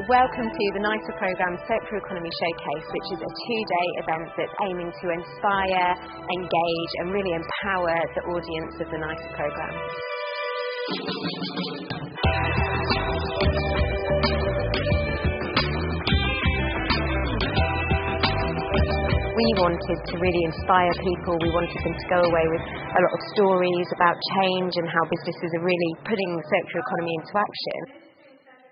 Welcome to the NICER programme's Circular Economy Showcase, which is a two-day event that's aiming to inspire, engage and really empower the audience of the NICER programme. We wanted to really inspire people. We wanted them to go away with a lot of stories about change and how businesses are really putting the circular economy into action.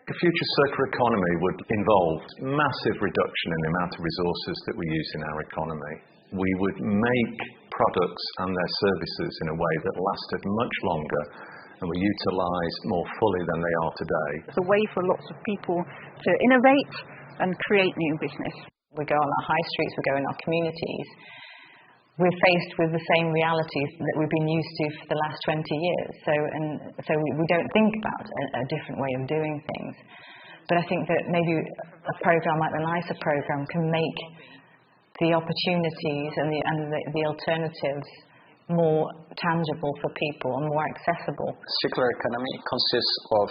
The future circular economy would involve massive reduction in the amount of resources that we use in our economy. We would make products and their services in a way that lasted much longer and were utilised more fully than they are today. It's a way for lots of people to innovate and create new business. We go on our high streets, we go in our communities. We're faced with the same realities that we've been used to for the last 20 years. So we don't think about a different way of doing things. But I think that maybe a programme like the NICER programme can make the opportunities and the alternatives more tangible for people and more accessible. Circular economy consists of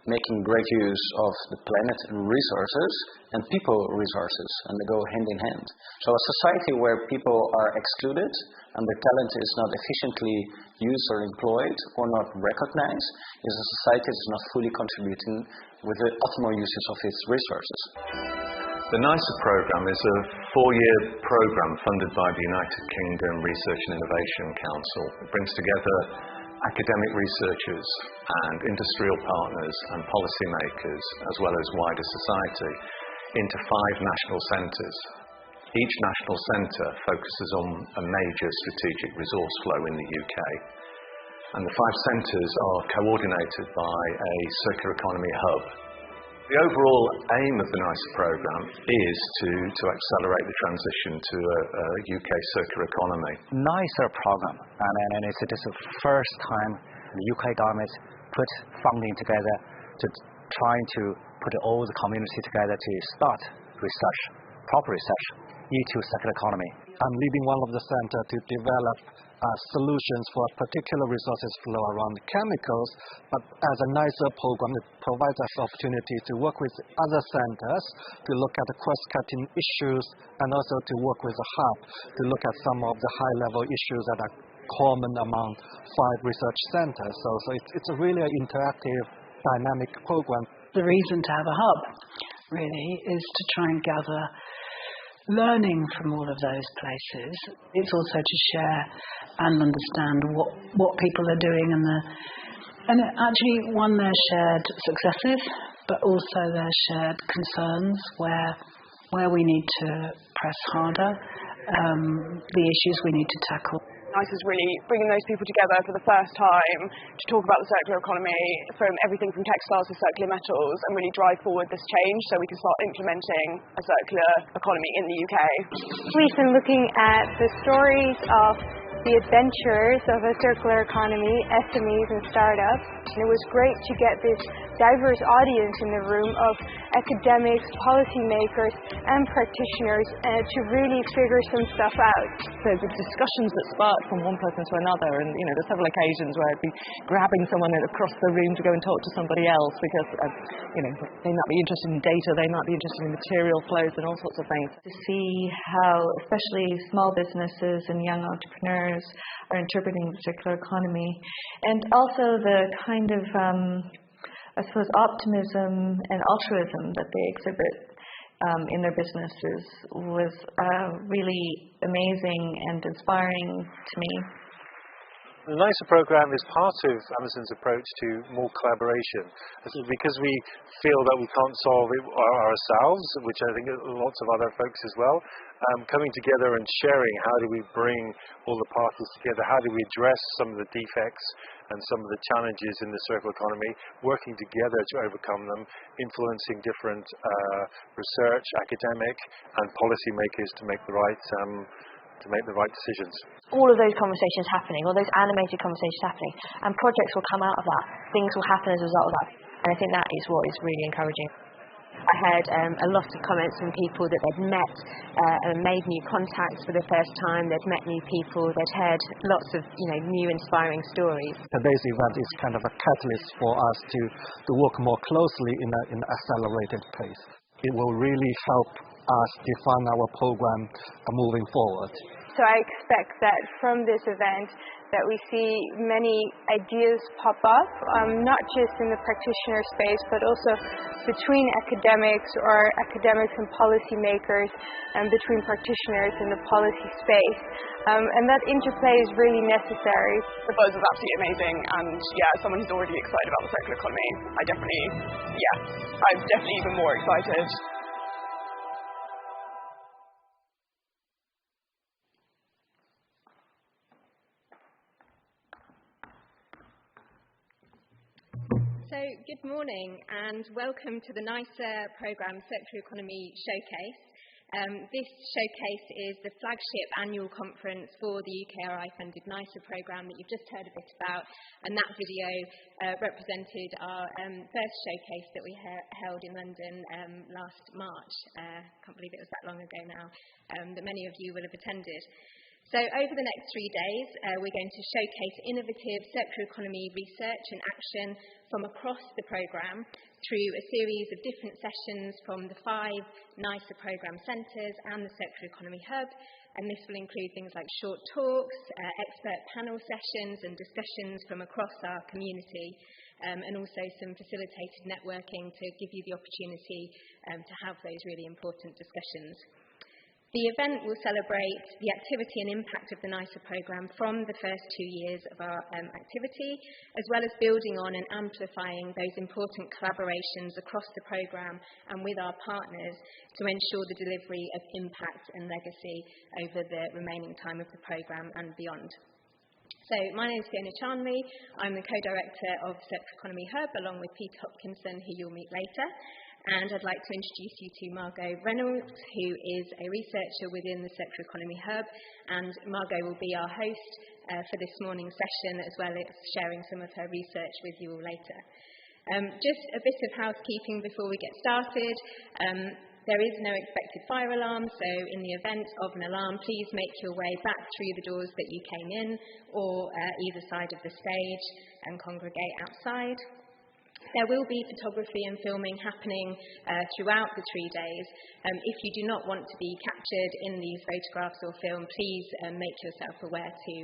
making great use of the planet and resources and people resources, and they go hand in hand. So a society where people are excluded and their talent is not efficiently used or employed or not recognized is a society that is not fully contributing with the optimal uses of its resources. The NICER programme is a 4-year programme funded by the United Kingdom Research and Innovation Council. It brings together academic researchers and industrial partners and policymakers, as well as wider society, into 5 national centres. Each national centre focuses on a major strategic resource flow in the UK. And the 5 centres are coordinated by a circular economy hub. The overall aim of the NICER programme is to accelerate the transition to a UK circular economy. NICER programme, and it is the first time the UK government put funding together to trying to put all the community together to start research, proper research into circular economy. I'm leading one of the centre to develop solutions for particular resources flow around chemicals, but as a NICER program, it provides us opportunity to work with other centres to look at the cross-cutting issues and also to work with the hub to look at some of the high-level issues that are common among 5 research centres. So it's a really interactive, dynamic program. The reason to have a hub really is to try and gather learning from all of those places. It's also to share and understand what people are doing and actually their shared successes, but also their shared concerns where we need to press harder, the issues we need to tackle. NICER is really bringing those people together for the first time to talk about the circular economy, from everything from textiles to circular metals, and really drive forward this change so we can start implementing a circular economy in the UK. We've been looking at the stories of the adventures of a circular economy, SMEs and startups. And it was great to get this diverse audience in the room of academics, policymakers and practitioners to really figure some stuff out. So the discussions that sparked from one person to another, and there's several occasions where I'd be grabbing someone across the room to go and talk to somebody else because they might be interested in data, they might be interested in material flows and all sorts of things. To see how especially small businesses and young entrepreneurs are interpreting the circular economy, and also the kind of optimism and altruism that they exhibit in their businesses was really amazing and inspiring to me. The NICER programme is part of Amazon's approach to more collaboration. Because we feel that we can't solve it ourselves, which I think lots of other folks as well, coming together and sharing how do we bring all the parties together, how do we address some of the defects and some of the challenges in the circular economy, working together to overcome them, influencing different research, academic and policymakers to make the right to make the right decisions. All of those conversations happening, all those animated conversations happening, and projects will come out of that. Things will happen as a result of that. And I think that is what is really encouraging. I heard a lot of comments from people that they'd met and made new contacts for the first time, they'd met new people, they'd heard lots of new inspiring stories. Today's event is kind of a catalyst for us to work more closely in an accelerated pace. It will really help us define our program moving forward. So I expect that from this event that we see many ideas pop up, not just in the practitioner space, but also between academics or academics and policymakers, and between practitioners in the policy space. And that interplay is really necessary. The buzz is absolutely amazing, and as someone who's already excited about the circular economy, I'm definitely even more excited. So, good morning and welcome to the NICER Programme Circular Economy Showcase. This showcase is the flagship annual conference for the UKRI-funded NICER programme that you've just heard a bit about, and that video represented our first showcase that we held in London last March. Can't believe it was that long ago now, that many of you will have attended. So over the next 3 days, we're going to showcase innovative circular economy research and action from across the programme through a series of different sessions from the 5 NICER programme centres and the Circular Economy Hub. And this will include things like short talks, expert panel sessions and discussions from across our community, and also some facilitated networking to give you the opportunity to have those really important discussions. The event will celebrate the activity and impact of the NICER programme from the first 2 years of our activity, as well as building on and amplifying those important collaborations across the programme and with our partners to ensure the delivery of impact and legacy over the remaining time of the programme and beyond. So, my name is Fiona Charnley. I'm the co-director of Circular Economy Hub, along with Pete Hopkinson, who you'll meet later. And I'd like to introduce you to Margot Reynolds, who is a researcher within the Circular Economy Hub, and Margot will be our host for this morning's session, as well as sharing some of her research with you all later. Just a bit of housekeeping before we get started. There is no expected fire alarm, so in the event of an alarm, please make your way back through the doors that you came in, or either side of the stage, and congregate outside. There will be photography and filming happening throughout the 3 days. If you do not want to be captured in these photographs or film, please make yourself aware to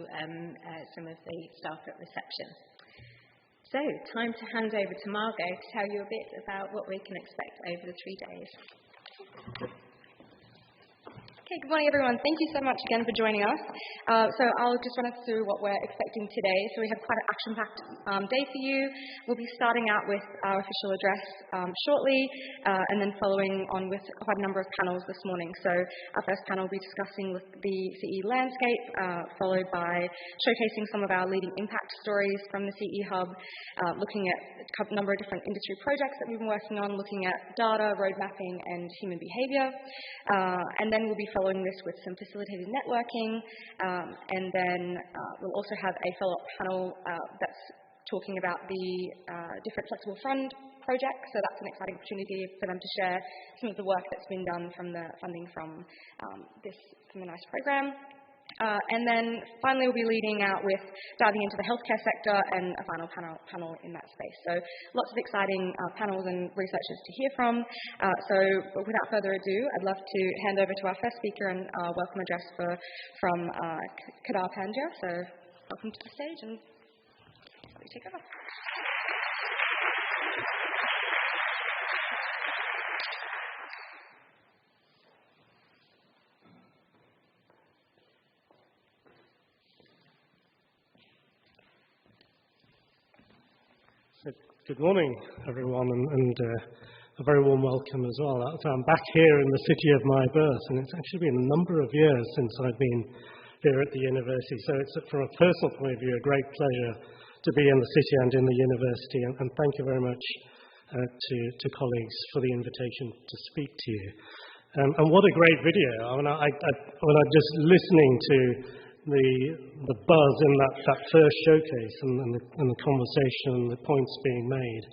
some of the staff at reception. So, time to hand over to Margot to tell you a bit about what we can expect over the 3 days. Okay, good morning everyone. Thank you so much again for joining us. So I'll just run us through what we're expecting today. So we have quite an action-packed day for you. We'll be starting out with our official address shortly, and then following on with quite a number of panels this morning. So our first panel will be discussing the CE landscape, followed by showcasing some of our leading impact stories from the CE Hub, looking at a number of different industry projects that we've been working on, looking at data, road mapping, and human behaviour. And then we'll be following this with some facilitated networking, and then we'll also have a follow-up panel that's talking about the different flexible fund projects. So that's an exciting opportunity for them to share some of the work that's been done from the funding from the NICE program. And then finally we'll be leading out with diving into the healthcare sector and a final panel in that space. So lots of exciting panels and researchers to hear from. So without further ado, I'd love to hand over to our first speaker and our welcome address from Kedar Pandya. So welcome to the stage, and let me take over. Good morning, everyone, and a very warm welcome as well. So I'm back here in the city of my birth, and it's actually been a number of years since I've been here at the university. So it's, from a personal point of view, a great pleasure to be in the city and in the university, and thank you very much to colleagues for the invitation to speak to you. And what a great video. When I'm just listening to the buzz in that first showcase and the conversation and the points being made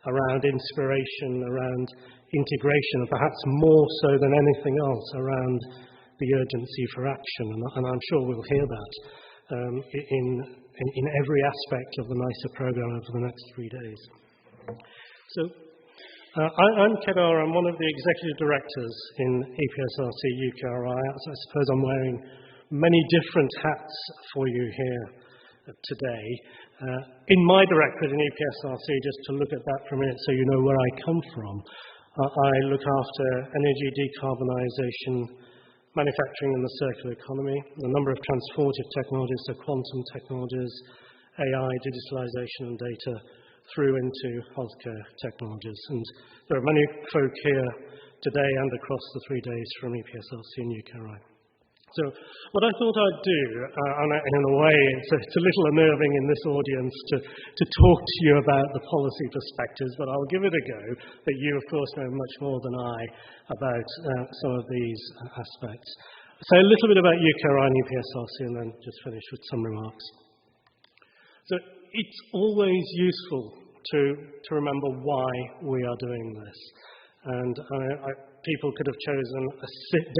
around inspiration, around integration, and perhaps more so than anything else around the urgency for action. And I'm sure we'll hear that in every aspect of the NICER program over the next 3 days. So I'm Kedar. I'm one of the executive directors in EPSRC UKRI. I suppose I'm wearing many different hats for you here today. In my directorate in EPSRC, just to look at that for a minute so you know where I come from, I look after energy decarbonisation, manufacturing and the circular economy, a number of transformative technologies, so quantum technologies, AI, digitalisation and data, through into healthcare technologies. And there are many folk here today and across the 3 days from EPSRC and UKRI. So what I thought I'd do, and in a way it's a little unnerving in this audience to talk to you about the policy perspectives, but I'll give it a go, but you of course know much more than I about some of these aspects. So a little bit about UKRI and EPSRC and then just finish with some remarks. So it's always useful to remember why we are doing this. And people could have chosen a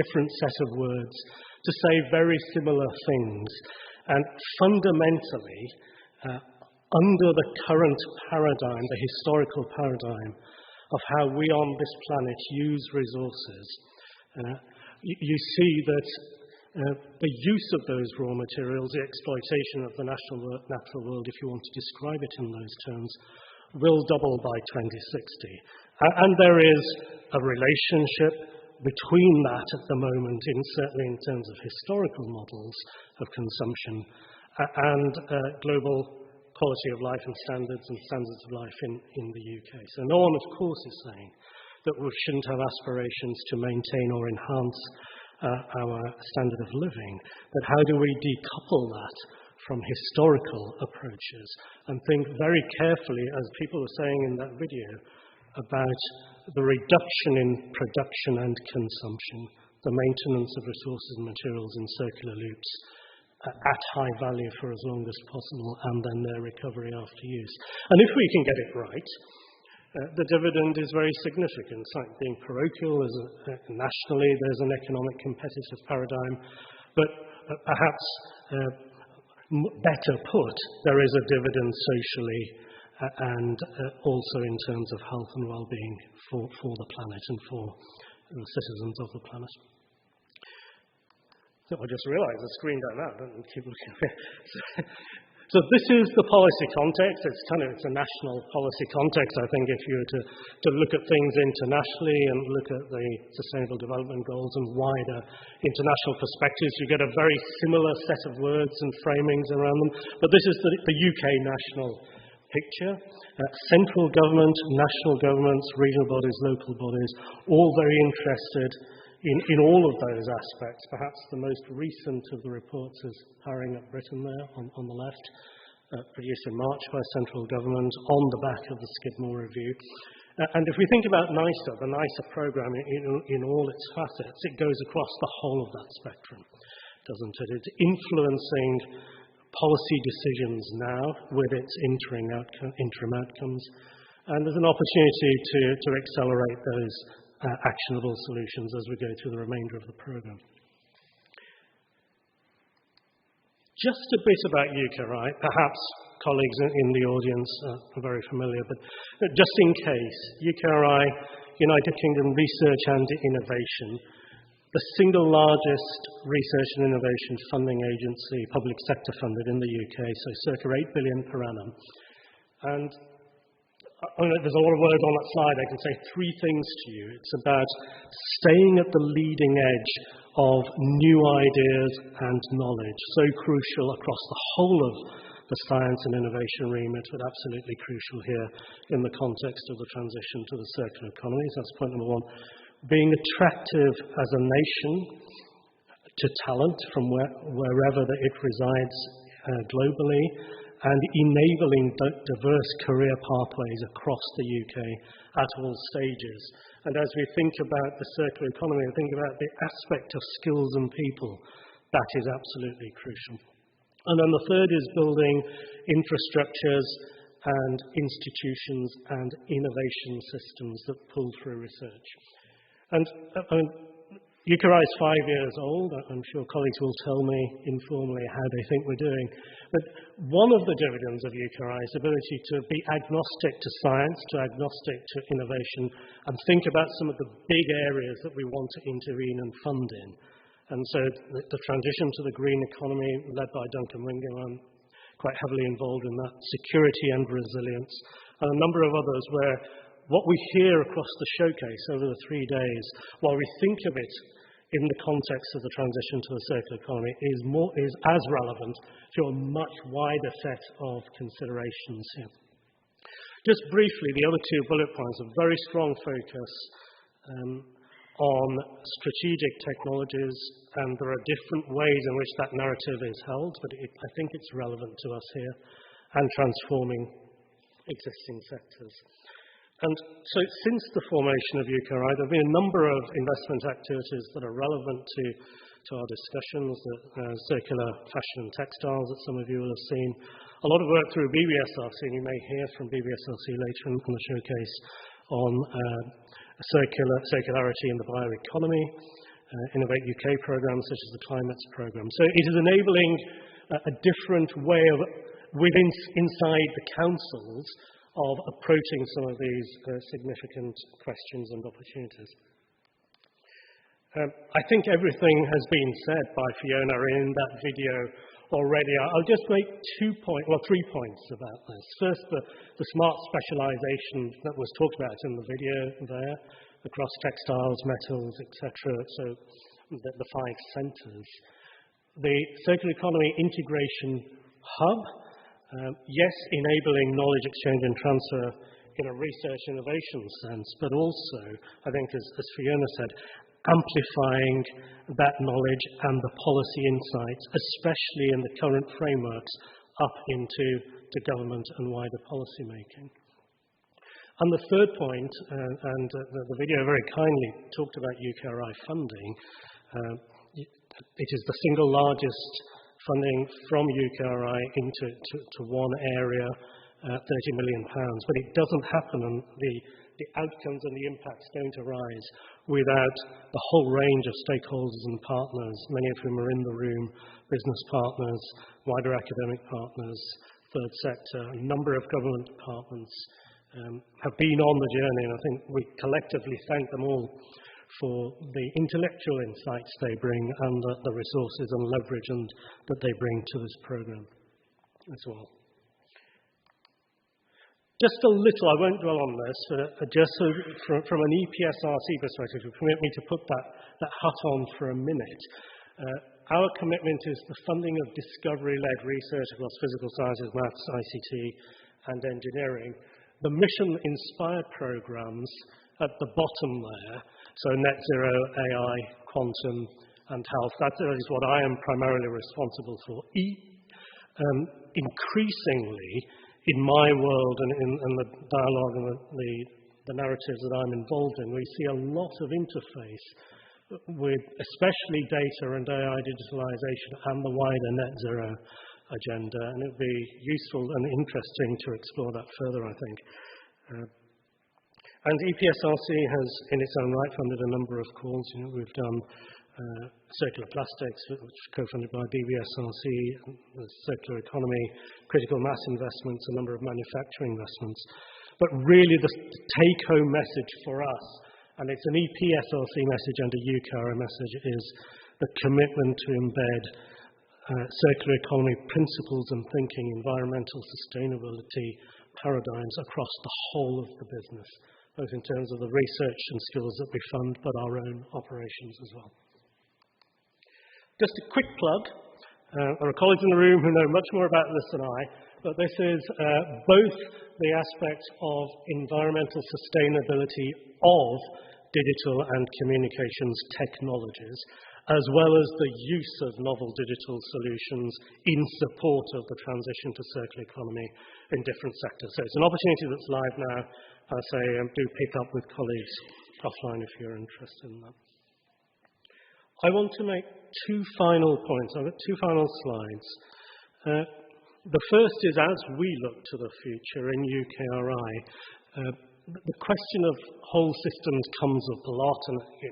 different set of words to say very similar things. And fundamentally, under the current paradigm, the historical paradigm of how we on this planet use resources, you see that the use of those raw materials, the exploitation of the natural world, if you want to describe it in those terms, will double by 2060. And there is a relationship between that at the moment, certainly in terms of historical models of consumption and global quality of life and standards of life in the UK. So no one, of course, is saying that we shouldn't have aspirations to maintain or enhance our standard of living, but how do we decouple that from historical approaches and think very carefully, as people were saying in that video, about the reduction in production and consumption, the maintenance of resources and materials in circular loops at high value for as long as possible, and then their recovery after use. And if we can get it right, the dividend is very significant. It's like being parochial. Nationally, there's an economic competitive paradigm, but perhaps better put, there is a dividend socially and also in terms of health and well-being for the planet and for the citizens of the planet. So I just realised the screen down there. Don't keep looking at it. So this is the policy context. It's a national policy context. I think if you were to look at things internationally and look at the Sustainable Development Goals and wider international perspectives, you get a very similar set of words and framings around them. But this is the UK national picture. Central government, national governments, regional bodies, local bodies, all very interested in all of those aspects. Perhaps the most recent of the reports is Powering Up Britain there on the left, produced in March by central government on the back of the Skidmore Review. And if we think about NICER, the NICER programme in all its facets, it goes across the whole of that spectrum, doesn't it? It's influencing policy decisions now with its interim outcomes. And there's an opportunity to accelerate those actionable solutions as we go through the remainder of the programme. Just a bit about UKRI. Perhaps colleagues in the audience are very familiar, but just in case, UKRI, United Kingdom Research and Innovation, the single largest research and innovation funding agency, public sector funded in the UK, so circa 8 billion per annum. And there's a lot of words on that slide. I can say three things to you. It's about staying at the leading edge of new ideas and knowledge, so crucial across the whole of the science and innovation remit, but absolutely crucial here in the context of the transition to the circular economy. So that's point number one. Being attractive as a nation to talent from wherever it resides globally, and enabling diverse career pathways across the UK at all stages. And as we think about the circular economy and think about the aspect of skills and people, that is absolutely crucial. And then the third is building infrastructures and institutions and innovation systems that pull through research. And UKRI is 5 years old. I'm sure colleagues will tell me informally how they think we're doing. But one of the dividends of UKRI is the ability to be agnostic to science, to agnostic to innovation, and think about some of the big areas that we want to intervene and fund in. And so the transition to the green economy, led by Duncan Wingham, I'm quite heavily involved in that, security and resilience, and a number of others where what we hear across the showcase over the 3 days, while we think of it in the context of the transition to the circular economy, is as relevant to a much wider set of considerations here. Just briefly, the other 2 bullet points, a very strong focus on strategic technologies, and there are different ways in which that narrative is held, but I think it's relevant to us here, and transforming existing sectors. And so since the formation of UKRI, there have been a number of investment activities that are relevant to our discussions, circular fashion and textiles that some of you will have seen. A lot of work through BBSRC, and you may hear from BBSRC later in the showcase on circularity in the bioeconomy, Innovate UK programs such as the Climates programme. So it is enabling a different way of, inside the councils, of approaching some of these significant questions and opportunities. I think everything has been said by Fiona in that video already. I'll just make 3 points about this. First, the smart specialisation that was talked about in the video there, across textiles, metals, etc., so the 5 centres. The Circular Economy Integration Hub, yes, enabling knowledge exchange and transfer in a research innovation sense, but also, I think as Fiona said, amplifying that knowledge and the policy insights, especially in the current frameworks, up into the government and wider policy making. And the third point, the video very kindly talked about UKRI funding. It is the single largest funding from UKRI to one area, £30 million. But it doesn't happen, and the outcomes and the impacts don't arise without the whole range of stakeholders and partners, many of whom are in the room, business partners, wider academic partners, third sector, a number of government departments have been on the journey, and I think we collectively thank them all for the intellectual insights they bring and the resources and leverage that they bring to this programme as well. Just a little, I won't dwell on this, just so from an EPSRC perspective, if you permit me to put that hat on for a minute. Our commitment is the funding of discovery-led research across physical sciences, maths, ICT and engineering. The mission-inspired programmes at the bottom there, so net zero, AI, quantum and health, that is what I am primarily responsible for. Increasingly, in my world and in the dialogue and the narratives that I'm involved in, we see a lot of interface with especially data and AI digitalisation and the wider net zero agenda, and it would be useful and interesting to explore that further, I think. And EPSRC has, in its own right, funded a number of calls. We've done circular plastics, which is co-funded by BBSRC, the circular economy, critical mass investments, a number of manufacturing investments. But really the take-home message for us, and it's an EPSRC message and a UKRI message, is the commitment to embed circular economy principles and thinking, environmental sustainability paradigms across the whole of the business, both in terms of the research and skills that we fund, but our own operations as well. Just a quick plug. There are colleagues in the room who know much more about this than I, but this is both the aspect of environmental sustainability of digital and communications technologies, as well as the use of novel digital solutions in support of the transition to circular economy in different sectors. So it's an opportunity that's live now. I say do pick up with colleagues offline if you're interested in that. I want to make two final points. I've got two final slides. The first is, as we look to the future in UKRI, the question of whole systems comes up a lot, and we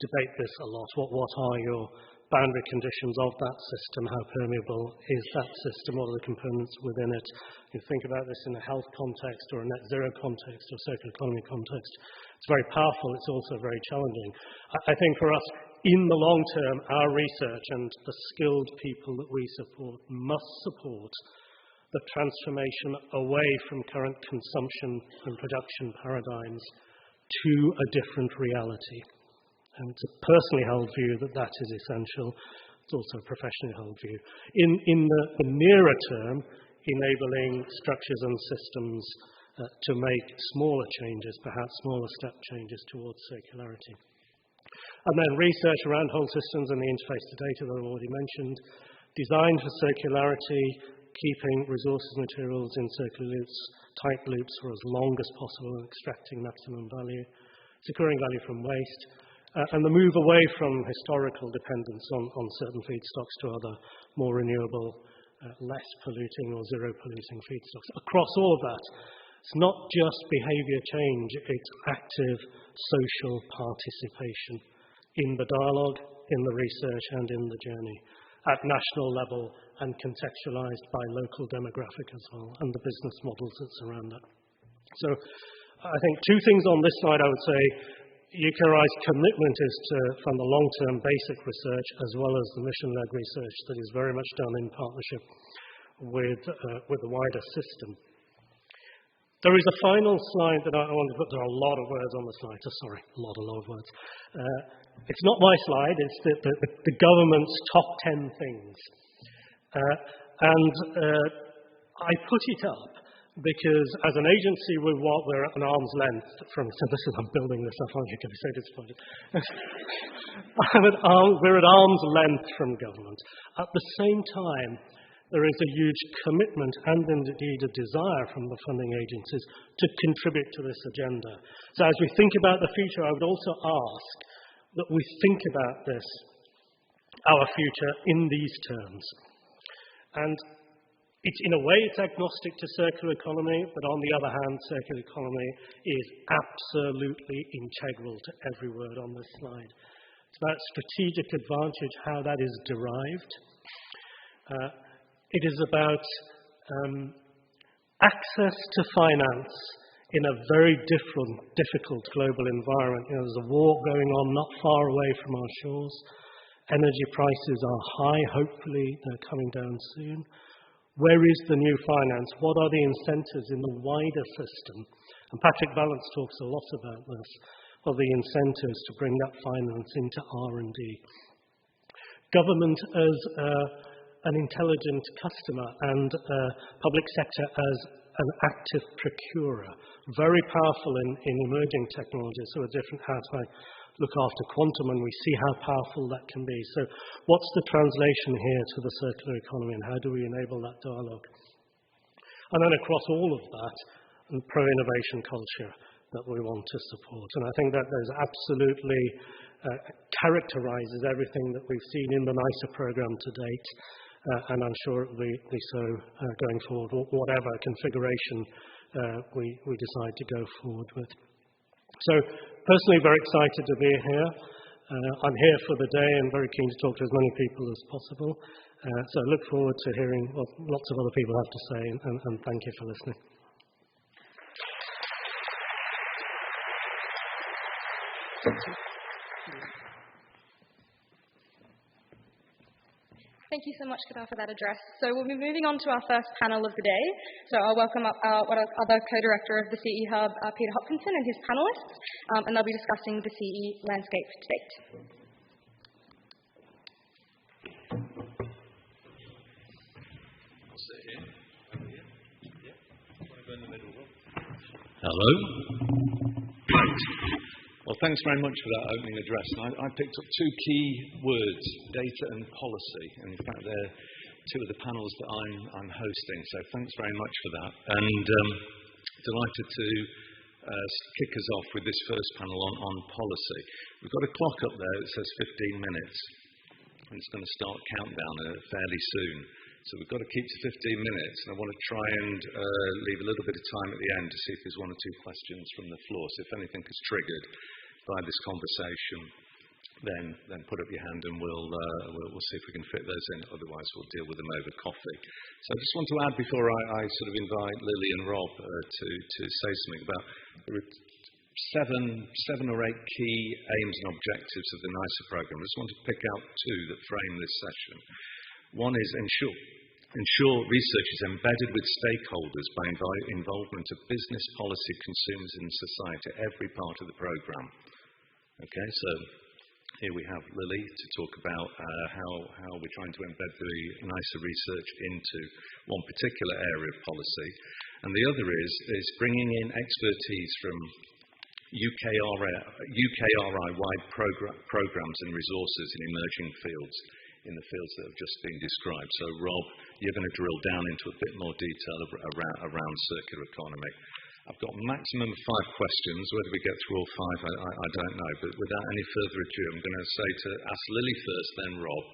debate this a lot. What are your boundary conditions of that system? How permeable is that system? What are the components within it? You think about this in a health context or a net zero context or circular economy context. It's very powerful. It's also very challenging. I think for us, in the long term, our research and the skilled people that we support must support the transformation away from current consumption and production paradigms to a different reality. And it's a personally held view that is essential. It's also a professionally held view. In the nearer term, enabling structures and systems to make smaller changes, perhaps smaller step changes towards circularity. And then research around whole systems and the interface to data that I've already mentioned. Design for circularity, keeping resources and materials in circular loops, tight loops for as long as possible, and extracting maximum value. Securing value from waste. And the move away from historical dependence on certain feedstocks to other more renewable, less polluting or zero polluting feedstocks. Across all of that, it's not just behaviour change, it's active social participation in the dialogue, in the research and in the journey at national level and contextualised by local demographic as well and the business models that surround that. So I think two things on this slide I would say. UKRI's commitment is to fund the long-term basic research as well as the mission-led research that is very much done in partnership with the wider system. There is a final slide that I want to put. There are a lot of words on the slide. Sorry, a lot of words. It's not my slide. It's the government's top 10 things. I put it up because as an agency, we're at an arm's length from. So this is I'm building this up. You can be so disappointed. We're at arm's length from government. At the same time, there is a huge commitment and indeed a desire from the funding agencies to contribute to this agenda. So as we think about the future, I would also ask that we think about this, our future, in these terms. And in a way, it's agnostic to circular economy, but on the other hand, circular economy is absolutely integral to every word on this slide. It's about strategic advantage, how that is derived. It is about access to finance in a very difficult global environment. There's a war going on not far away from our shores. Energy prices are high. Hopefully, they're coming down soon. Where is the new finance? What are the incentives in the wider system? And Patrick Vallance talks a lot about this, of the incentives to bring that finance into R&D. Government as an intelligent customer and public sector as an active procurer. Very powerful in emerging technologies. So a different how to look after quantum, and we see how powerful that can be. So what's the translation here to the circular economy, and how do we enable that dialogue? And then across all of that, and pro-innovation culture that we want to support. And I think that there's absolutely characterises everything that we've seen in the NICER programme to date. And I'm sure it will be so going forward, whatever configuration we decide to go forward with. So, personally very excited to be here. I'm here for the day and very keen to talk to as many people as possible. So I look forward to hearing what lots of other people have to say, and thank you for listening. Thank you so much, Kedar, for that address. So we'll be moving on to our first panel of the day. So I'll welcome up our other co-director of the CE Hub, Peter Hopkinson, and his panelists, and they'll be discussing the CE landscape to date. Hello. Right. Well, thanks very much for that opening address. I picked up two key words, data and policy, and in fact they're two of the panels that I'm hosting, so thanks very much for that. And delighted to kick us off with this first panel on policy. We've got a clock up there that says 15 minutes, and it's going to start countdown fairly soon. So we've got to keep to 15 minutes, and I want to try and leave a little bit of time at the end to see if there's one or two questions from the floor. So if anything is triggered by this conversation, then put up your hand and we'll see if we can fit those in. Otherwise, we'll deal with them over coffee. So I just want to add before I sort of invite Lily and Rob to say something about there are seven or eight key aims and objectives of the NICER programme. I just want to pick out two that frame this session. One is ensure research is embedded with stakeholders by involvement of business, policy, consumers and society at every part of the programme. Okay, so here we have Lily to talk about how we're trying to embed the NICER research into one particular area of policy. And the other is bringing in expertise from UKRI-wide programmes and resources in emerging fields, in the fields that have just been described. So Rob, you're going to drill down into a bit more detail around circular economy. I've got a maximum of 5 questions. Whether we get through all 5, I don't know. But without any further ado, I'm going to ask Lily first, then Rob.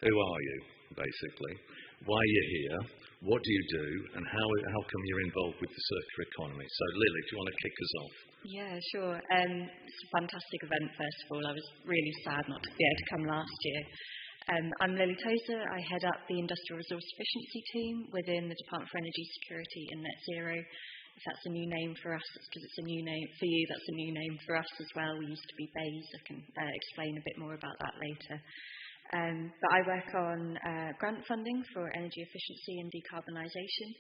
Who are you, basically? Why are you here? What do you do? And how come you're involved with the circular economy? So Lily, do you want to kick us off? Yeah, sure. It's a fantastic event, first of all. I was really sad not to be able to come last year. I'm Lily Tozer. I head up the Industrial Resource Efficiency team within the Department for Energy Security and Net Zero. If that's a new name for us, it's because it's a new name for you. That's a new name for us as well. We used to be BEIS. I can explain a bit more about that later. But I work on grant funding for energy efficiency and decarbonisation.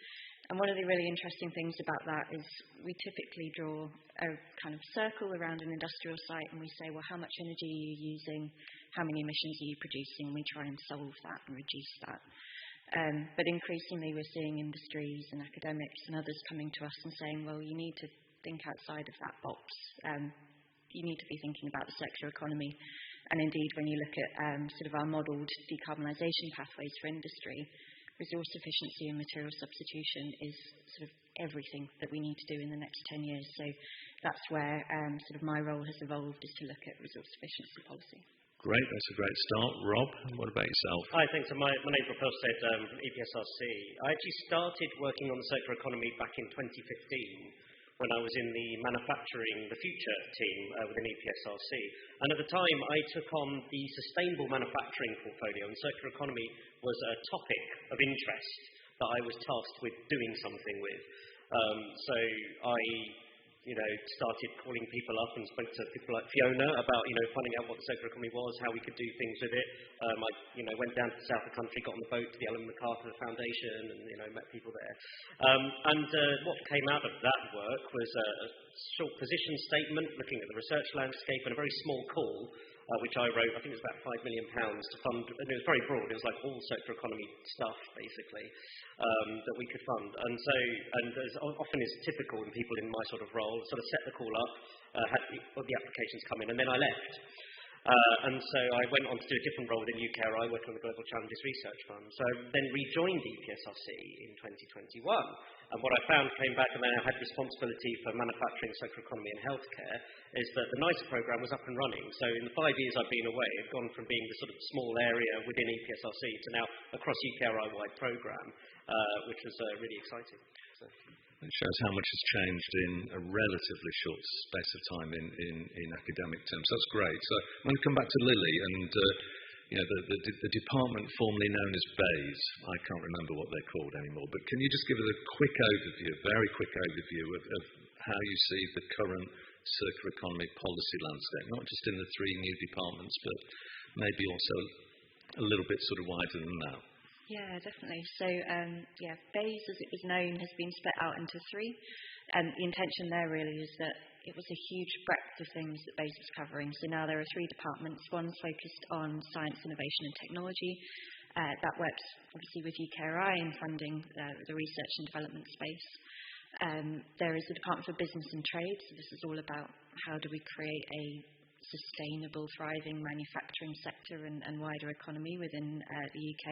And one of the really interesting things about that is we typically draw a kind of circle around an industrial site and we say, well, how much energy are you using? How many emissions are you producing? And we try and solve that and reduce that. But increasingly we're seeing industries and academics and others coming to us and saying, well, you need to think outside of that box. You need to be thinking about the circular economy. And indeed, when you look at sort of our modelled decarbonisation pathways for industry, resource efficiency and material substitution is sort of everything that we need to do in the next 10 years. So that's where sort of my role has evolved, is to look at resource efficiency policy. Great, that's a great start. Rob, what about yourself? Hi, thanks. My name's Rob Hillstead from EPSRC. I actually started working on the circular economy back in 2015 when I was in the Manufacturing the Future team within EPSRC. And at the time, I took on the sustainable manufacturing portfolio, and circular economy was a topic of interest that I was tasked with doing something with. So I started calling people up and spoke to people like Fiona about, finding out what the circular economy was, how we could do things with it. I went down to the south of the country, got on the boat to the Ellen MacArthur Foundation and, met people there. What came out of that work was a short position statement looking at the research landscape and a very small call, which I wrote. I think it was about £5 million to fund, and it was very broad. It was like all circular economy stuff, basically, that we could fund. And as often is typical in people in my sort of role, sort of set the call up, had the applications come in, and then I left. And so I went on to do a different role within UKRI, working on the Global Challenges Research Fund. So I then rejoined EPSRC in 2021. And what I found, came back and then I had responsibility for manufacturing, circular economy and healthcare, is that the NICER programme was up and running. So in the 5 years I've been away, it's gone from being the sort of small area within EPSRC to now across UKRI-wide programme, which was really exciting. So. It shows how much has changed in a relatively short space of time in academic terms. That's great. So I'm going to come back to Lily and the department formerly known as BEIS. I can't remember what they're called anymore, but can you just give us a quick overview, a very quick overview of how you see the current circular economy policy landscape, not just in the 3 new departments, but maybe also a little bit sort of wider than that? Yeah, definitely. So, BEIS, as it was known, has been split out into 3. The intention there really is that it was a huge breadth of things that BEIS was covering. So now there are 3 departments. One's focused on science, innovation and technology. That works obviously with UKRI in funding the research and development space. There is the Department for Business and Trade. So this is all about how do we create a sustainable, thriving manufacturing sector and wider economy within the UK.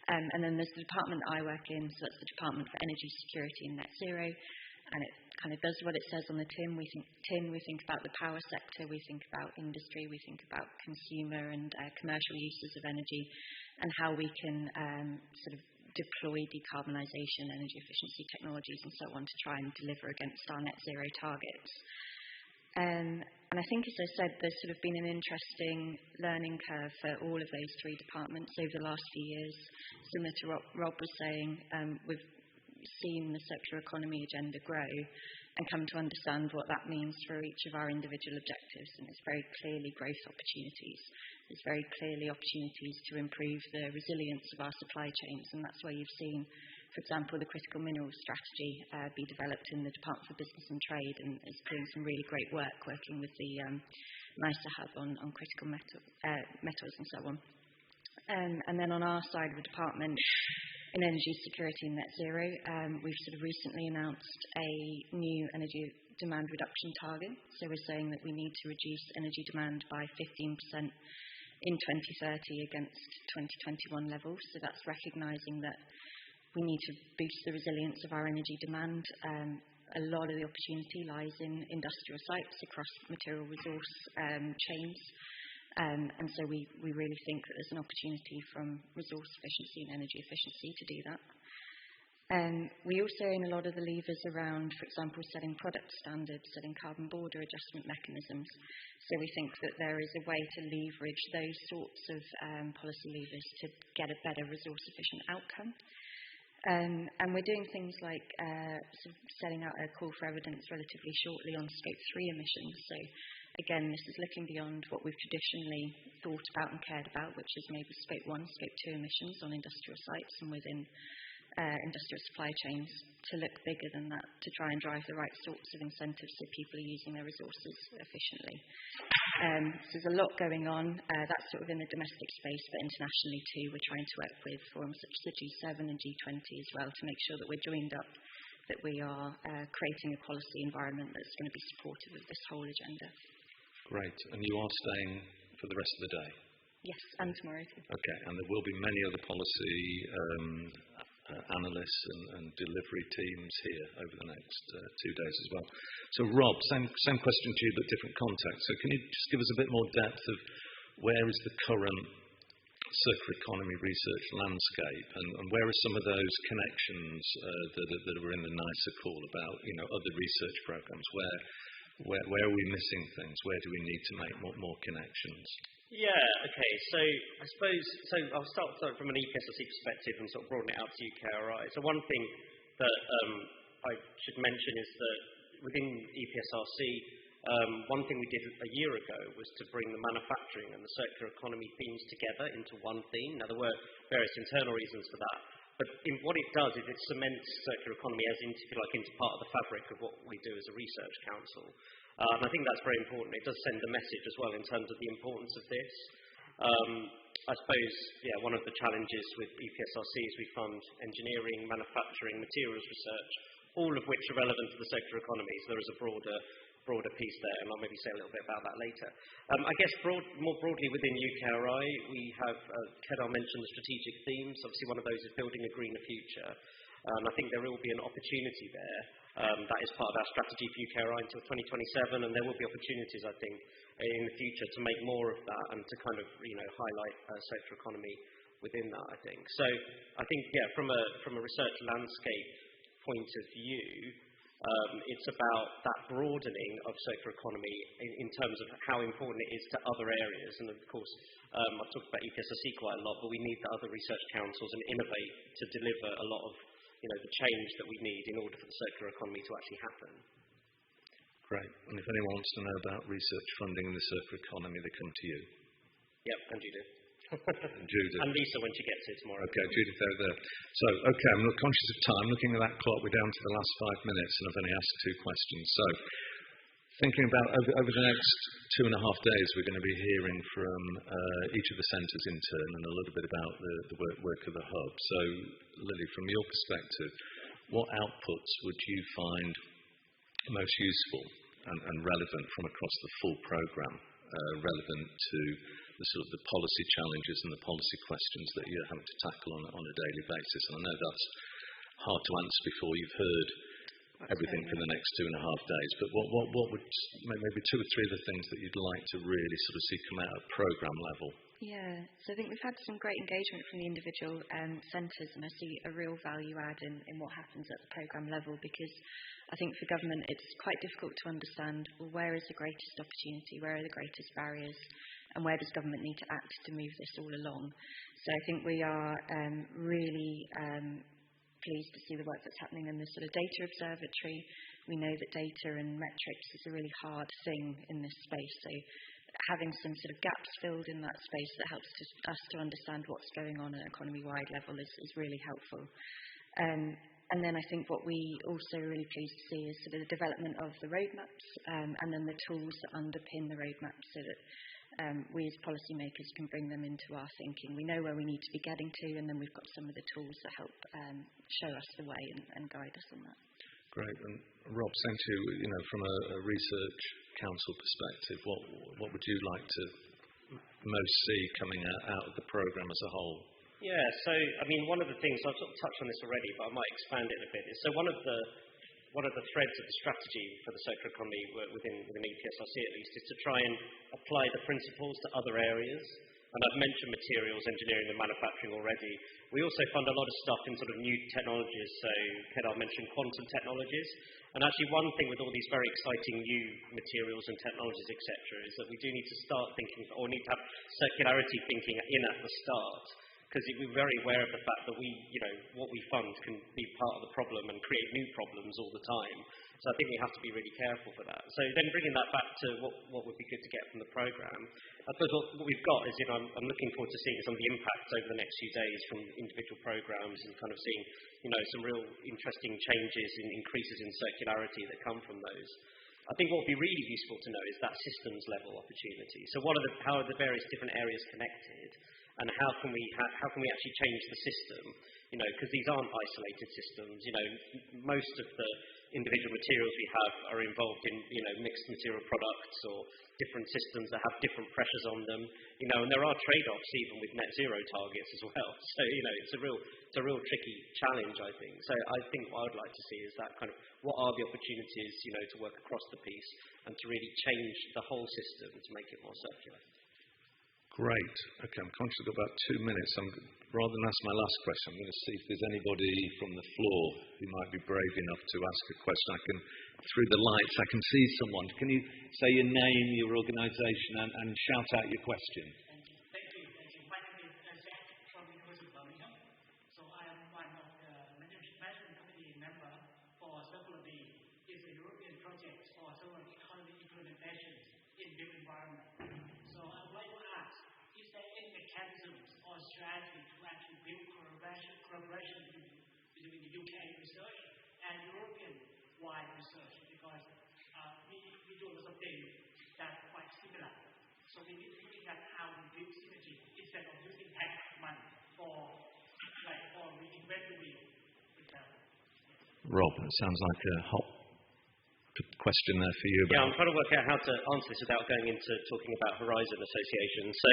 And then there's the department I work in, so that's the Department for Energy Security and Net Zero, and it kind of does what it says on the tin. We think about the power sector, we think about industry, we think about consumer and commercial uses of energy, and how we can sort of deploy decarbonisation, energy efficiency technologies and so on to try and deliver against our net zero targets. And I think, as I said, there's sort of been an interesting learning curve for all of those three departments over the last few years. Similar to what Rob was saying, we've seen the circular economy agenda grow and come to understand what that means for each of our individual objectives. And it's very clearly growth opportunities. There's very clearly opportunities to improve the resilience of our supply chains. And that's why you've seen, for example, the critical minerals strategy be developed in the Department for Business and Trade, and is doing some really great work working with the NICER hub on critical metals and so on. And then on our side of the department, in energy security and net zero, we've sort of recently announced a new energy demand reduction target. So we're saying that we need to reduce energy demand by 15% in 2030 against 2021 levels. So that's recognising that we need to boost the resilience of our energy demand. A lot of the opportunity lies in industrial sites across material resource chains. And so we really think that there's an opportunity from resource efficiency and energy efficiency to do that. We also own a lot of the levers around, for example, setting product standards, setting carbon border adjustment mechanisms. So we think that there is a way to leverage those sorts of policy levers to get a better resource efficient outcome. And we're doing things like sort of setting out a call for evidence relatively shortly on Scope 3 emissions. So again, this is looking beyond what we've traditionally thought about and cared about, which is maybe Scope 1, Scope 2 emissions on industrial sites and within industrial supply chains, to look bigger than that, to try and drive the right sorts of incentives so people are using their resources efficiently. So there's a lot going on. That's sort of in the domestic space, but internationally too, we're trying to work with forums such as the G7 and G20 as well to make sure that we're joined up, that we are creating a policy environment that's going to be supportive of this whole agenda. Great. And you are staying for the rest of the day? Yes, and tomorrow too. Okay, and there will be many other policy analysts and delivery teams here over the next 2 days as well. So Rob, same question to you, but different context. So can you just give us a bit more depth of where is the current circular economy research landscape, and where are some of those connections that were in the NICER call about, other research programs? Where are we missing things? Where do we need to make more connections? Yeah, okay. So I suppose, I'll start from an EPSRC perspective and sort of broaden it out to UKRI. So one thing that I should mention is that within EPSRC, one thing we did a year ago was to bring the manufacturing and the circular economy themes together into one theme. Now, there were various internal reasons for that, but what it does is it cements circular economy as into part of the fabric of what we do as a research council. And I think that's very important. It does send a message as well in terms of the importance of this. I suppose, one of the challenges with EPSRC is we fund engineering, manufacturing, materials research, all of which are relevant to the circular economy. So there is a broader piece there, and I'll maybe say a little bit about that later. I guess more broadly within UKRI, we have, Kedar mentioned the strategic themes. Obviously, one of those is building a greener future. I think there will be an opportunity there. That is part of our strategy for UKRI until 2027, and there will be opportunities, I think, in the future to make more of that and to kind of, highlight circular economy within that, I think. So I think, from a research landscape point of view, it's about that broadening of circular economy in terms of how important it is to other areas. And of course, I've talked about EPSRC quite a lot, but we need the other research councils and Innovate to deliver a lot of the change that we need in order for the circular economy to actually happen. Great. And if anyone wants to know about research funding in the circular economy, they come to you. Yep, and Judith. And Judith. And Lisa when she gets here tomorrow. Okay, Judith over there. So, okay, I'm conscious of time. Looking at that clock, we're down to the last 5 minutes, and I've only asked 2 questions. So, thinking about over the next 2.5 days, we're going to be hearing from each of the centres in turn and a little bit about the work of the hub. So, Lily, from your perspective, what outputs would you find most useful and relevant from across the full programme relevant to the sort of the policy challenges and the policy questions that you're having to tackle on a daily basis. And I know that's hard to answer before you've heard everything for the next 2.5 days. But what would maybe 2 or 3 of the things that you'd like to really sort of see come out at programme level? Yeah, so I think we've had some great engagement from the individual centres, and I see a real value add in what happens at the programme level, because I think for government it's quite difficult to understand, well, where is the greatest opportunity, where are the greatest barriers, and where does government need to act to move this all along. So I think we are really pleased to see the work that's happening in the sort of data observatory. We know that data and metrics is a really hard thing in this space, so having some sort of gaps filled in that space that helps us to understand what's going on at an economy-wide level is really helpful. And then I think what we also are really pleased to see is sort of the development of the roadmaps and then the tools that underpin the roadmaps, so that we as policymakers can bring them into our thinking. We know where we need to be getting to, and then we've got some of the tools that help show us the way and guide us on that. Great. And Rob, same to you, from a research council perspective, what would you like to most see coming out of the programme as a whole? Yeah, so, I mean, one of the things, I've sort of touched on this already, but I might expand it a bit, is so one of the threads of the strategy for the circular economy within EPSRC at least is to try and apply the principles to other areas. And I've mentioned materials engineering and manufacturing already. We also fund a lot of stuff in sort of new technologies. So Kedar mentioned quantum technologies. And actually one thing with all these very exciting new materials and technologies, etc., is that we do need to start thinking, or need to have circularity thinking in at the start. Because we're very aware of the fact that what we fund can be part of the problem and create new problems all the time. So I think we have to be really careful for that. So then bringing that back to what would be good to get from the programme, I suppose what we've got is, I'm looking forward to seeing some of the impacts over the next few days from individual programmes and kind of seeing, some real interesting changes and increases in circularity that come from those. I think what would be really useful to know is that systems level opportunity. So how are the various different areas connected? And how can we actually change the system? Because these aren't isolated systems. Most of the individual materials we have are involved in, mixed material products or different systems that have different pressures on them. And there are trade-offs even with net zero targets as well. So, it's a real tricky challenge, I think. So I think what I'd like to see is that kind of, what are the opportunities, to work across the piece and to really change the whole system to make it more circular. Great. Okay, I'm conscious of about 2 minutes. Rather than ask my last question, I'm going to see if there's anybody from the floor who might be brave enough to ask a question. Through the lights, I can see someone. Can you say your name, your organisation, and shout out your question? Thank you. My name is Jack from the University of Birmingham. So I am one of the management committee member for Circular B. It's a European project for circular economy implementation in built environment. So I would like to ask, is there any mechanisms or strategy to actually build collaboration between the UK research and European-wide research? Because we do a lot of things that are quite similar. So we need to look at how we build synergy instead of using tax money for reinvent the wheel. Rob, it sounds like a hot question there for you. Yeah, I'm trying to work out how to answer this without going into talking about Horizon Association. So,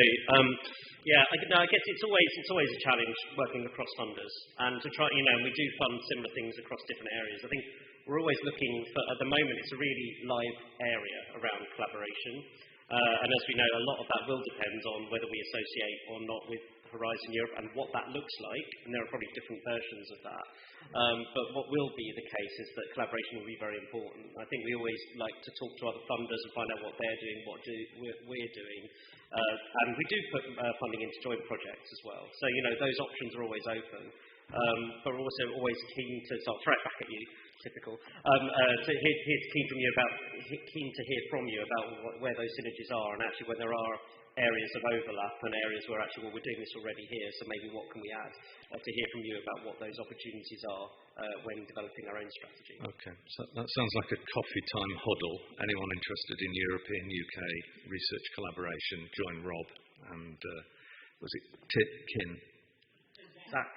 I guess it's always a challenge working across funders, and to try, we do fund similar things across different areas. I think we're always looking for, at the moment, it's a really live area around collaboration, and as we know, a lot of that will depend on whether we associate or not with Horizon Europe and what that looks like, and there are probably different versions of that. But what will be the case is that collaboration will be very important. I think we always like to talk to other funders and find out what they're doing, what we're doing. And we do put funding into joint projects as well. So, those options are always open. But we're also always keen to, so I'll throw it back at you, typical, keen to hear from you about where those synergies are, and actually when there are areas of overlap and areas where actually, we're doing this already here, so maybe what can we add, to hear from you about what those opportunities are when developing our own strategy. Okay, so that sounds like a coffee time huddle. Anyone interested in European, UK research collaboration, join Rob and, was it Kin? Zach.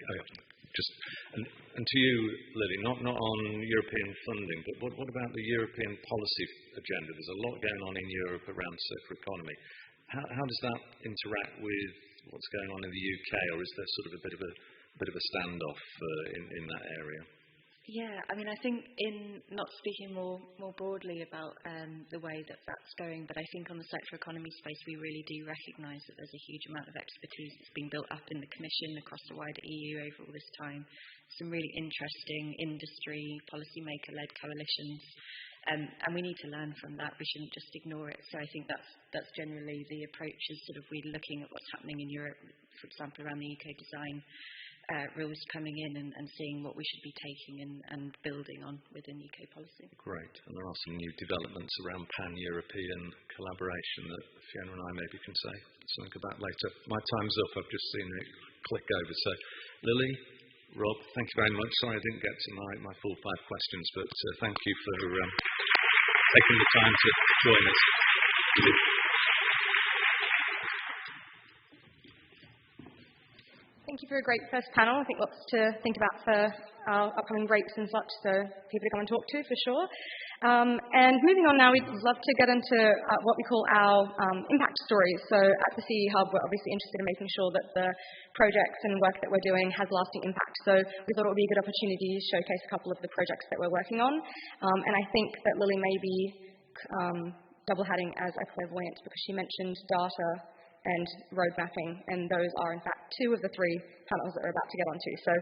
Oh, yeah. And to you, Lily, not on European funding, but what about the European policy agenda? There's a lot going on in Europe around circular economy. How does that interact with what's going on in the UK, or is there sort of a bit of a standoff in that area? Yeah, I mean, I think in not speaking more broadly about the way that's going, but I think on the circular economy space, we really do recognise that there's a huge amount of expertise that's been built up in the Commission across the wider EU over all this time. Some really interesting industry, policymaker-led coalitions, and we need to learn from that. We shouldn't just ignore it. So I think that's generally the approach, is sort of we're looking at what's happening in Europe, for example, around the UK design rules coming in and seeing what we should be taking and building on within UK policy. Great. And there are some new developments around pan-European collaboration that Fiona and I maybe can say something about later. My time's up. I've just seen it click over. So, Lily, Rob, thank you very much. Sorry I didn't get to my full 5 questions, but thank you for taking the time to join us. Thank you for a great first panel. I think lots to think about for our upcoming breaks and such, so people to come and talk to for sure. And moving on now, we'd love to get into what we call our impact stories. So at the CE Hub, we're obviously interested in making sure that the projects and work that we're doing has lasting impact. So we thought it would be a good opportunity to showcase a couple of the projects that we're working on. And I think that Lily may be double-hatting as a clairvoyant, because she mentioned data and road mapping, and those are in fact 2 of the 3 panels that we're about to get onto. So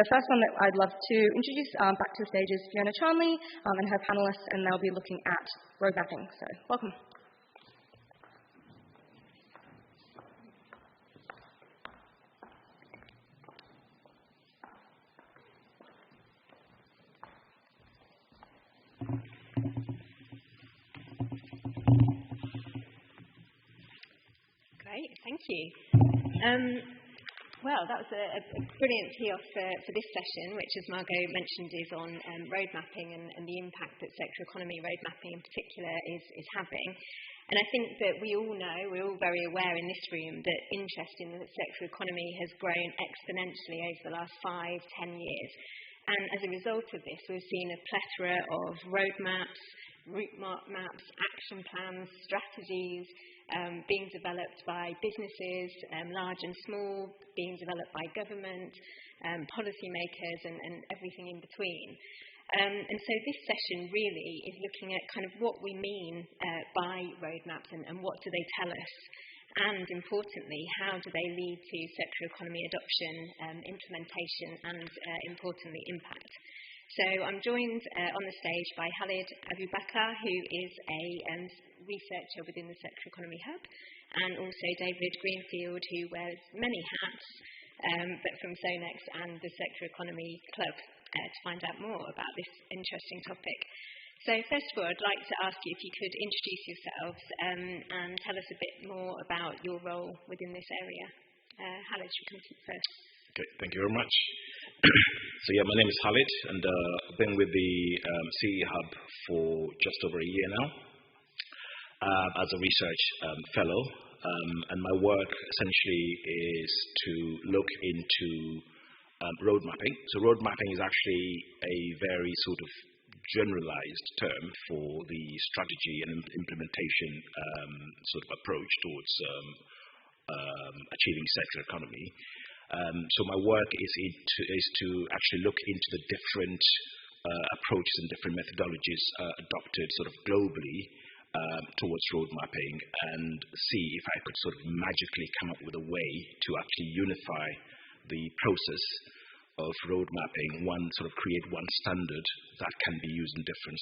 the first one that I'd love to introduce back to the stage is Fiona Charnley and her panelists, and they'll be looking at road mapping. So welcome. Great, thank you. Well, that was a brilliant tee-off for this session, which, as Margot mentioned, is on road mapping and the impact that circular economy road mapping in particular is having. And I think that we all know, we're all very aware in this room, that interest in the circular economy has grown exponentially over the last 5-10 years. And as a result of this, we've seen a plethora of roadmaps, route maps, action plans, strategies being developed by businesses, large and small, being developed by government, policymakers, and everything in between. And so this session really is looking at kind of what we mean by roadmaps and what do they tell us. And importantly, how do they lead to circular economy adoption, implementation, and importantly, impact? So I'm joined on the stage by Khalid Abubakar, who is a researcher within the Circular Economy Hub, and also David Greenfield, who wears many hats, but from Sonex and the Circular Economy Club, to find out more about this interesting topic. So first of all, I'd like to ask you if you could introduce yourselves and tell us a bit more about your role within this area. Khalid, should we come to you first? Okay, thank you very much. So yeah, my name is Khalid, and I've been with the CE Hub for just over a year now as a research fellow, and my work essentially is to look into road mapping. So road mapping is actually a very sort of generalized term for the strategy and implementation sort of approach towards achieving circular economy. So my work is to actually look into the different approaches and different methodologies adopted sort of globally towards road mapping, and see if I could sort of magically come up with a way to actually unify the process of road mapping, create one standard that can be used in different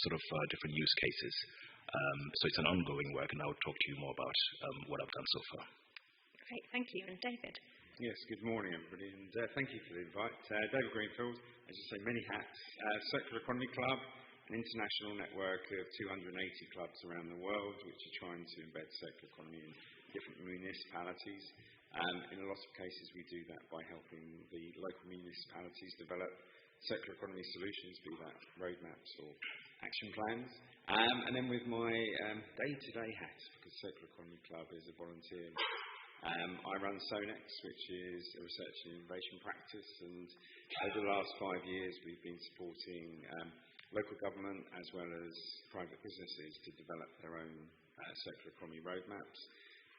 use cases. So it's an ongoing work, and I'll talk to you more about what I've done so far. Great, thank you. And David? Yes, good morning, everybody, and thank you for the invite. David Greenfield, as you say, many hats. Circular Economy Club, an international network of 280 clubs around the world, which are trying to embed circular economy in different municipalities. In a lot of cases, we do that by helping the local municipalities develop circular economy solutions, be that roadmaps or action plans. And then with my day-to-day hats, because Circular Economy Club is a volunteer I run SONEX, which is a research and innovation practice, and over the last 5 years we've been supporting local government as well as private businesses to develop their own circular economy roadmaps.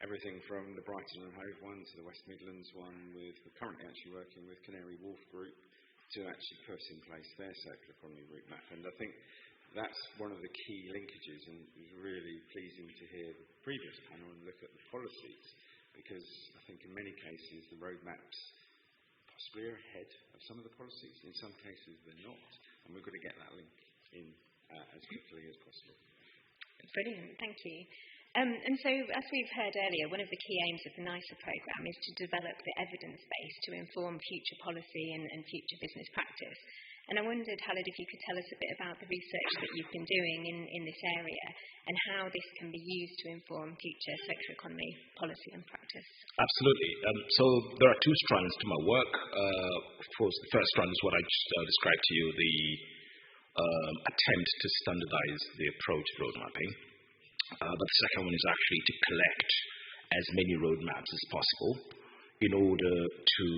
Everything from the Brighton and Hove one to the West Midlands one, we're currently actually working with Canary Wharf Group to actually put in place their circular economy roadmap. And I think that's one of the key linkages, and it was really pleasing to hear the previous panel and look at the policies, because I think in many cases the roadmaps possibly are ahead of some of the policies. In some cases they're not, and we've got to get that link in as quickly as possible. Brilliant, thank you. And so, as we've heard earlier, one of the key aims of the NICER programme is to develop the evidence base to inform future policy and future business practice. And I wondered, Khaled, if you could tell us a bit about the research that you've been doing in this area and how this can be used to inform future circular economy policy and practice. Absolutely. So there are two strands to my work. Of course, the first strand is what I just described to you, the attempt to standardize the approach to road mapping. But the second one is actually to collect as many roadmaps as possible in order to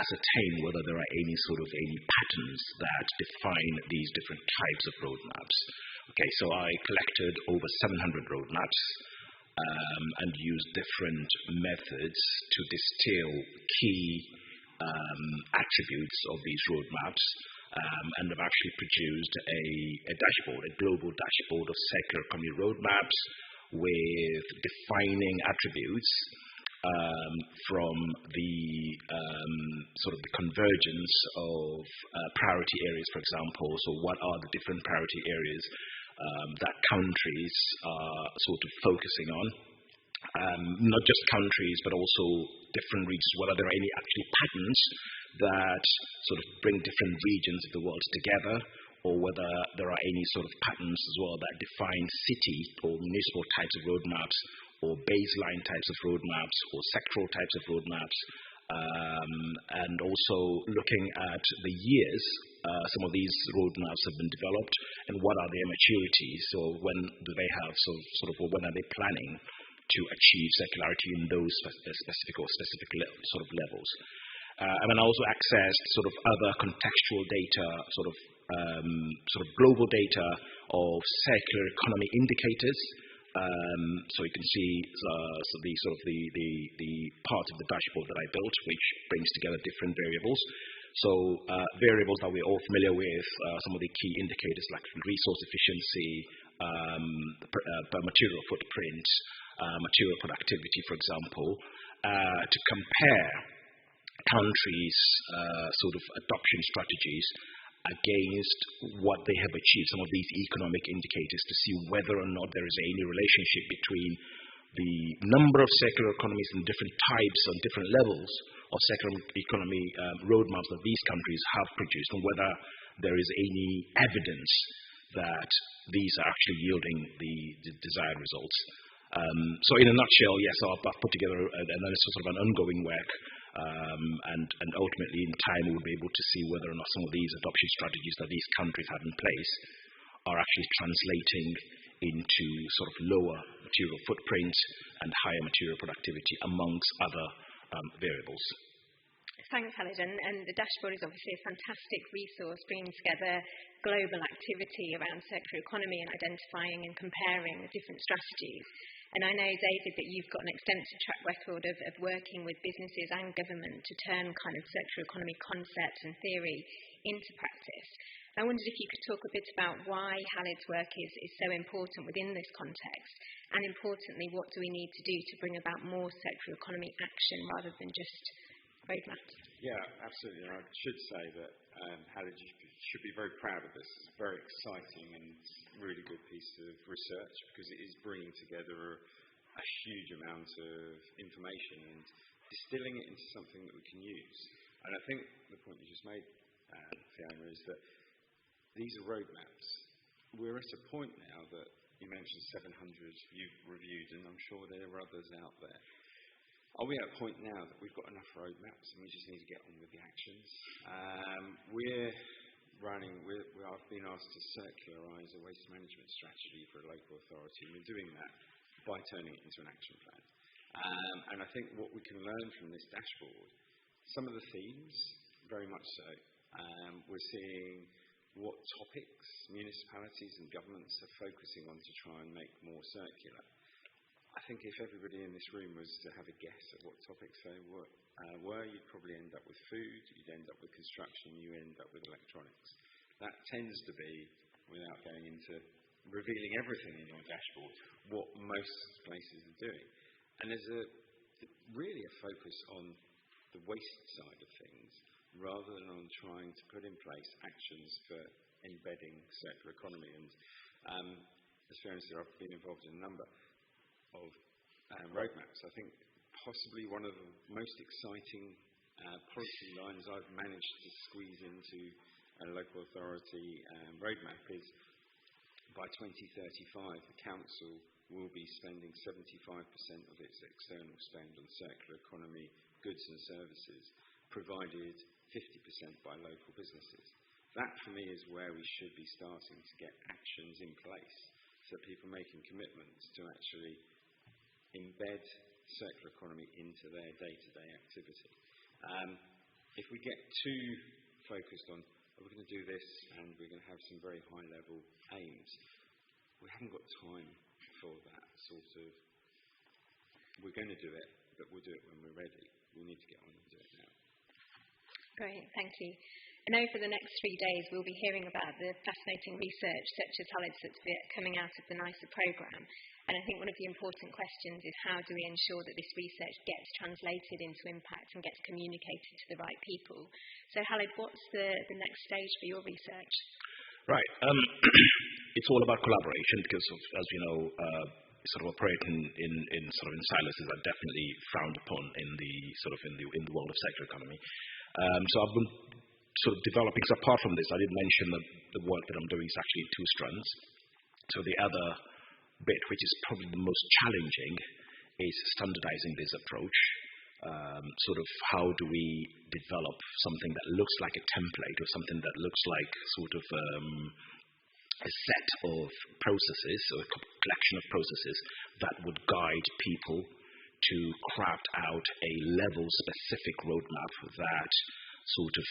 ascertain whether there are any patterns that define these different types of roadmaps. Okay, so I collected over 700 roadmaps and used different methods to distill key attributes of these roadmaps. And I've actually produced a dashboard, a global dashboard of circular economy roadmaps with defining attributes from the the convergence of priority areas, for example. So what are the different priority areas that countries are focusing on? Not just countries, but also different regions, whether there are any actually patterns that bring different regions of the world together, or whether there are any patterns as well that define city or municipal types of roadmaps, or baseline types of roadmaps, or sectoral types of roadmaps, and also looking at the years some of these roadmaps have been developed, and what are their maturities, or when do they have, or when are they planning to achieve circularity in those specific levels. And then I also accessed other contextual data, global data of circular economy indicators. So you can see the part of the dashboard that I built, which brings together different variables. So variables that we're all familiar with, some of the key indicators like resource efficiency, material footprint, material productivity, for example, to compare countries' adoption strategies against what they have achieved, some of these economic indicators, to see whether or not there is any relationship between the number of circular economies and different types and different levels of circular economy roadmaps that these countries have produced, and whether there is any evidence that these are actually yielding the desired results. So in a nutshell, yes, I've put together an ongoing work, and ultimately in time we'll be able to see whether or not some of these adoption strategies that these countries have in place are actually translating into lower material footprint and higher material productivity, amongst other variables. Thanks, Khaled. And the dashboard is obviously a fantastic resource, bringing together global activity around circular economy and identifying and comparing the different strategies. And I know, David, that you've got an extensive track record of working with businesses and government to turn circular economy concepts and theory into practice. I wondered if you could talk a bit about why Khaled's work is so important within this context, and importantly, what do we need to do to bring about more circular economy action rather than just roadmaps? Yeah, absolutely. I should say that Khaled should be very proud of this. It's a very exciting and really good piece of research, because it is bringing together a huge amount of information and distilling it into something that we can use. And I think the point you just made, Fiona, is that these are roadmaps. We're at a point now that you mentioned 700 you've reviewed, and I'm sure there are others out there. Are we at a point now that we've got enough roadmaps and we just need to get on with the actions? I've been asked to circularise a waste management strategy for a local authority, and we're doing that by turning it into an action plan. And I think what we can learn from this dashboard, some of the themes, very much so. We're seeing what topics municipalities and governments are focusing on to try and make more circular. I think if everybody in this room was to have a guess at what topics they were, you'd probably end up with food, you'd end up with construction, you end up with electronics. That tends to be, without going into revealing everything in your dashboard, what most places are doing. And there's really a focus on the waste side of things, rather than on trying to put in place actions for embedding circular economy. And as Fiona said, I've been involved in a number of roadmaps. I think possibly one of the most exciting policy lines I've managed to squeeze into a local authority roadmap is by 2035 the council will be spending 75% of its external spend on circular economy goods and services, provided 50% by local businesses. That for me is where we should be starting to get actions in place so that people are making commitments to actually embed circular economy into their day-to-day activity. If we get too focused on, we're going to do this and we're going to have some very high-level aims, we haven't got time for that sort of, we're going to do it, but we'll do it when we're ready. We need to get on and do it now. Great, thank you. And over the next 3 days, we'll be hearing about the fascinating research such as that's coming out of the NICER programme. And I think one of the important questions is how do we ensure that this research gets translated into impact and gets communicated to the right people? So, Khaled, what's the next stage for your research? Right. It's all about collaboration because, as you know, sort of operating in silos is definitely frowned upon in the world of circular economy. So I've been sort of developing. So apart from this, I did mention that the work that I'm doing is actually in two strands. So the other bit, which is probably the most challenging, is standardizing this approach. Sort of how do we develop something that looks like a template or something that looks like sort of a set of processes or a collection of processes that would guide people to craft out a level-specific roadmap that sort of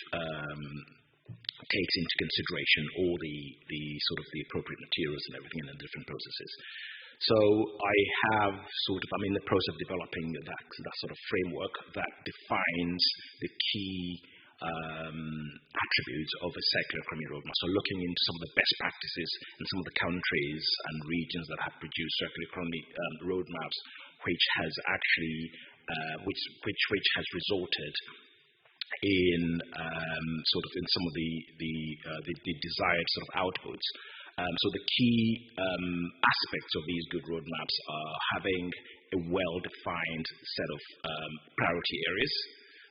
takes into consideration all the sort of the appropriate materials and everything in the different processes. So I'm in the process of developing that sort of framework that defines the key attributes of a circular economy roadmap. So looking into some of the best practices in some of the countries and regions that have produced circular economy roadmaps, which has actually which has resulted in in some of the desired sort of outputs. So the key aspects of these good roadmaps are having a well-defined set of priority areas,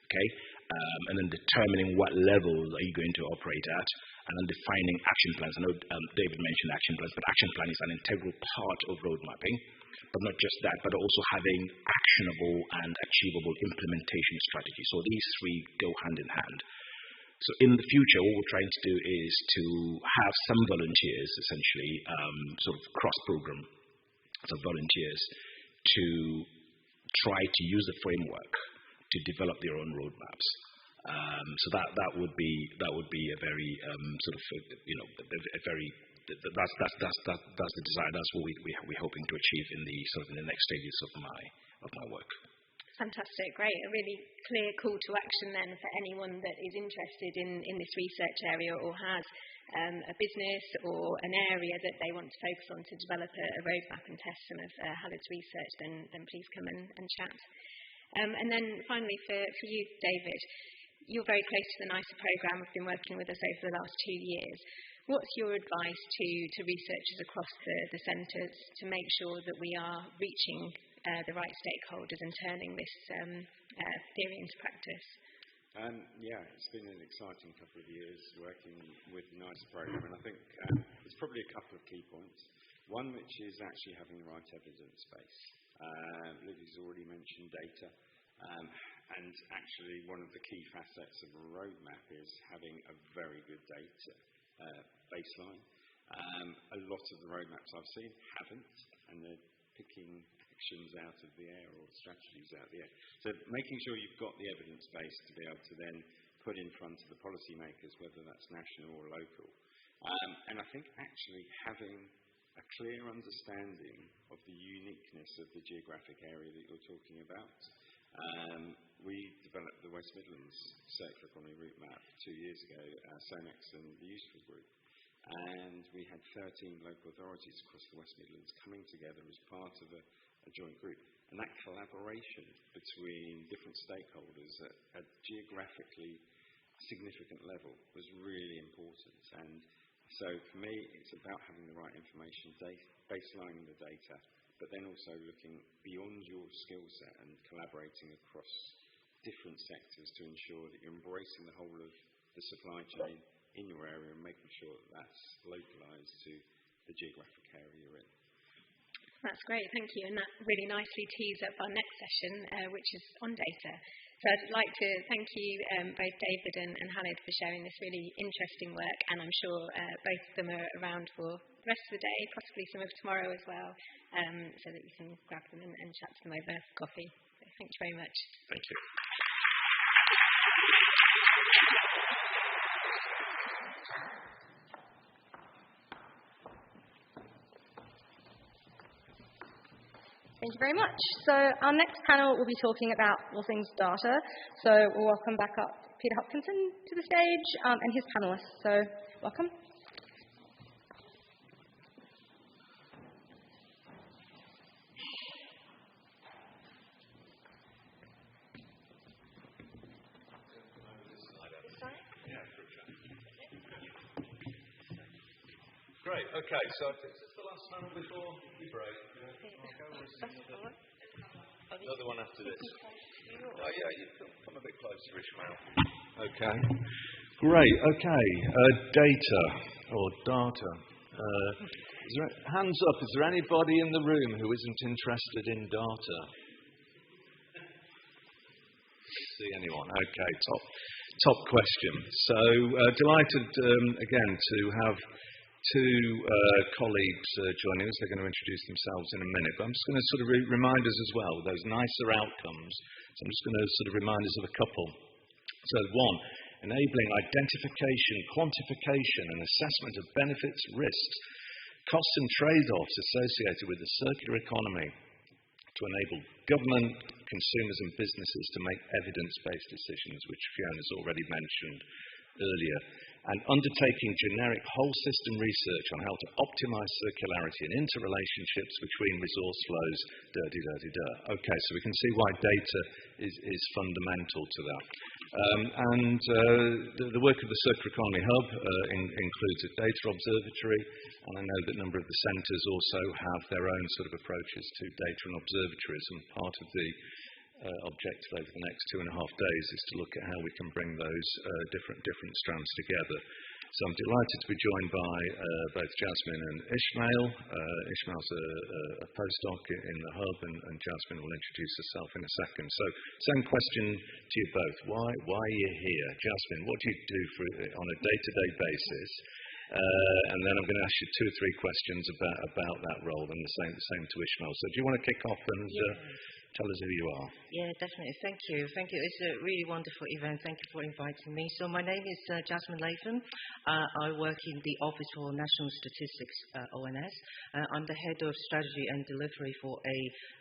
okay, and then determining what levels are you going to operate at, and then defining action plans. I know David mentioned action plans, but action plan is an integral part of road mapping. But not just that, but also having actionable and achievable implementation strategies. So these three go hand in hand. So in the future, what we're trying to do is to have some volunteers, essentially, sort of cross-program, so volunteers, to try to use the framework to develop their own roadmaps. So that would be a very that's the desire. That's what we're hoping to achieve in the next stages of my work. Fantastic, great. A really clear call to action then for anyone that is interested in this research area or has a business or an area that they want to focus on to develop a roadmap and test some of Khaled's research, then please come and chat. And then finally for you, David, you're very close to the NICER programme. We've been working with us over the last 2 years. What's your advice to researchers across the centres to make sure that we are reaching the right stakeholders and turning this theory into practice? It's been an exciting couple of years working with the NICER programme, and I think there's probably a couple of key points. One, which is actually having the right evidence base. Livy's already mentioned data, and actually one of the key facets of a roadmap is having a very good data baseline. A lot of the roadmaps I've seen haven't, and the picking actions out of the air or strategies out of the air. So making sure you've got the evidence base to be able to then put in front of the policymakers, whether that's national or local. And I think actually having a clear understanding of the uniqueness of the geographic area that you're talking about. We developed the West Midlands Circular Economy Route Map 2 years ago, SONEX and the Useful Group. And we had 13 local authorities across the West Midlands coming together as part of a joint group. And that collaboration between different stakeholders at a geographically significant level was really important. And so for me, it's about having the right information, baselining the data, but then also looking beyond your skill set and collaborating across different sectors to ensure that you're embracing the whole of the supply chain in your area and making sure that that's localised to the geographic area you're in. That's great, thank you. And that really nicely tees up our next session, which is on data. So I'd like to thank you, both David and Khaled, for sharing this really interesting work. And I'm sure both of them are around for the rest of the day, possibly some of tomorrow as well, so that you can grab them and chat to them over coffee. So thank you very much. Thank you. Thank you very much. So our next panel will be talking about all things data. So we'll welcome back up Peter Hopkinson to the stage and his panelists. So welcome. Great. Okay. So is this the last panel before we break? Another one after this. Oh yeah, you come a bit closer, Ishmael. Okay. Great. Okay. Data or data. Hands up. Is there anybody in the room who isn't interested in data? See anyone? Okay. Top question. So delighted again to have two colleagues joining us. They're going to introduce themselves in a minute, but I'm just going to sort of remind us as well, those nicer outcomes. So I'm just going to sort of remind us of a couple. So one, enabling identification, quantification and assessment of benefits, risks, costs and trade-offs associated with the circular economy to enable government, consumers and businesses to make evidence-based decisions, which Fiona's already mentioned earlier, and undertaking generic whole system research on how to optimize circularity and interrelationships between resource flows, Okay, so we can see why data is fundamental to that. The work of the Circular Economy Hub includes a data observatory, and I know that a number of the centres also have their own sort of approaches to data and observatories, and part of the objective over the next 2.5 days is to look at how we can bring those different strands together. So I'm delighted to be joined by both Jasmine and Ishmael. Ishmael's a postdoc in the Hub, and Jasmine will introduce herself in a second. So same question to you both. Why are you here? Jasmine, what do you do on a day-to-day basis? And then I'm going to ask you 2 or 3 questions about that role, and the same to Ishmael. So do you want to kick off and tell us who you are? Yeah, definitely. Thank you. It's a really wonderful event. Thank you for inviting me. So my name is Jasmine Latham. I work in the Office for National Statistics, ONS. I'm the head of strategy and delivery for a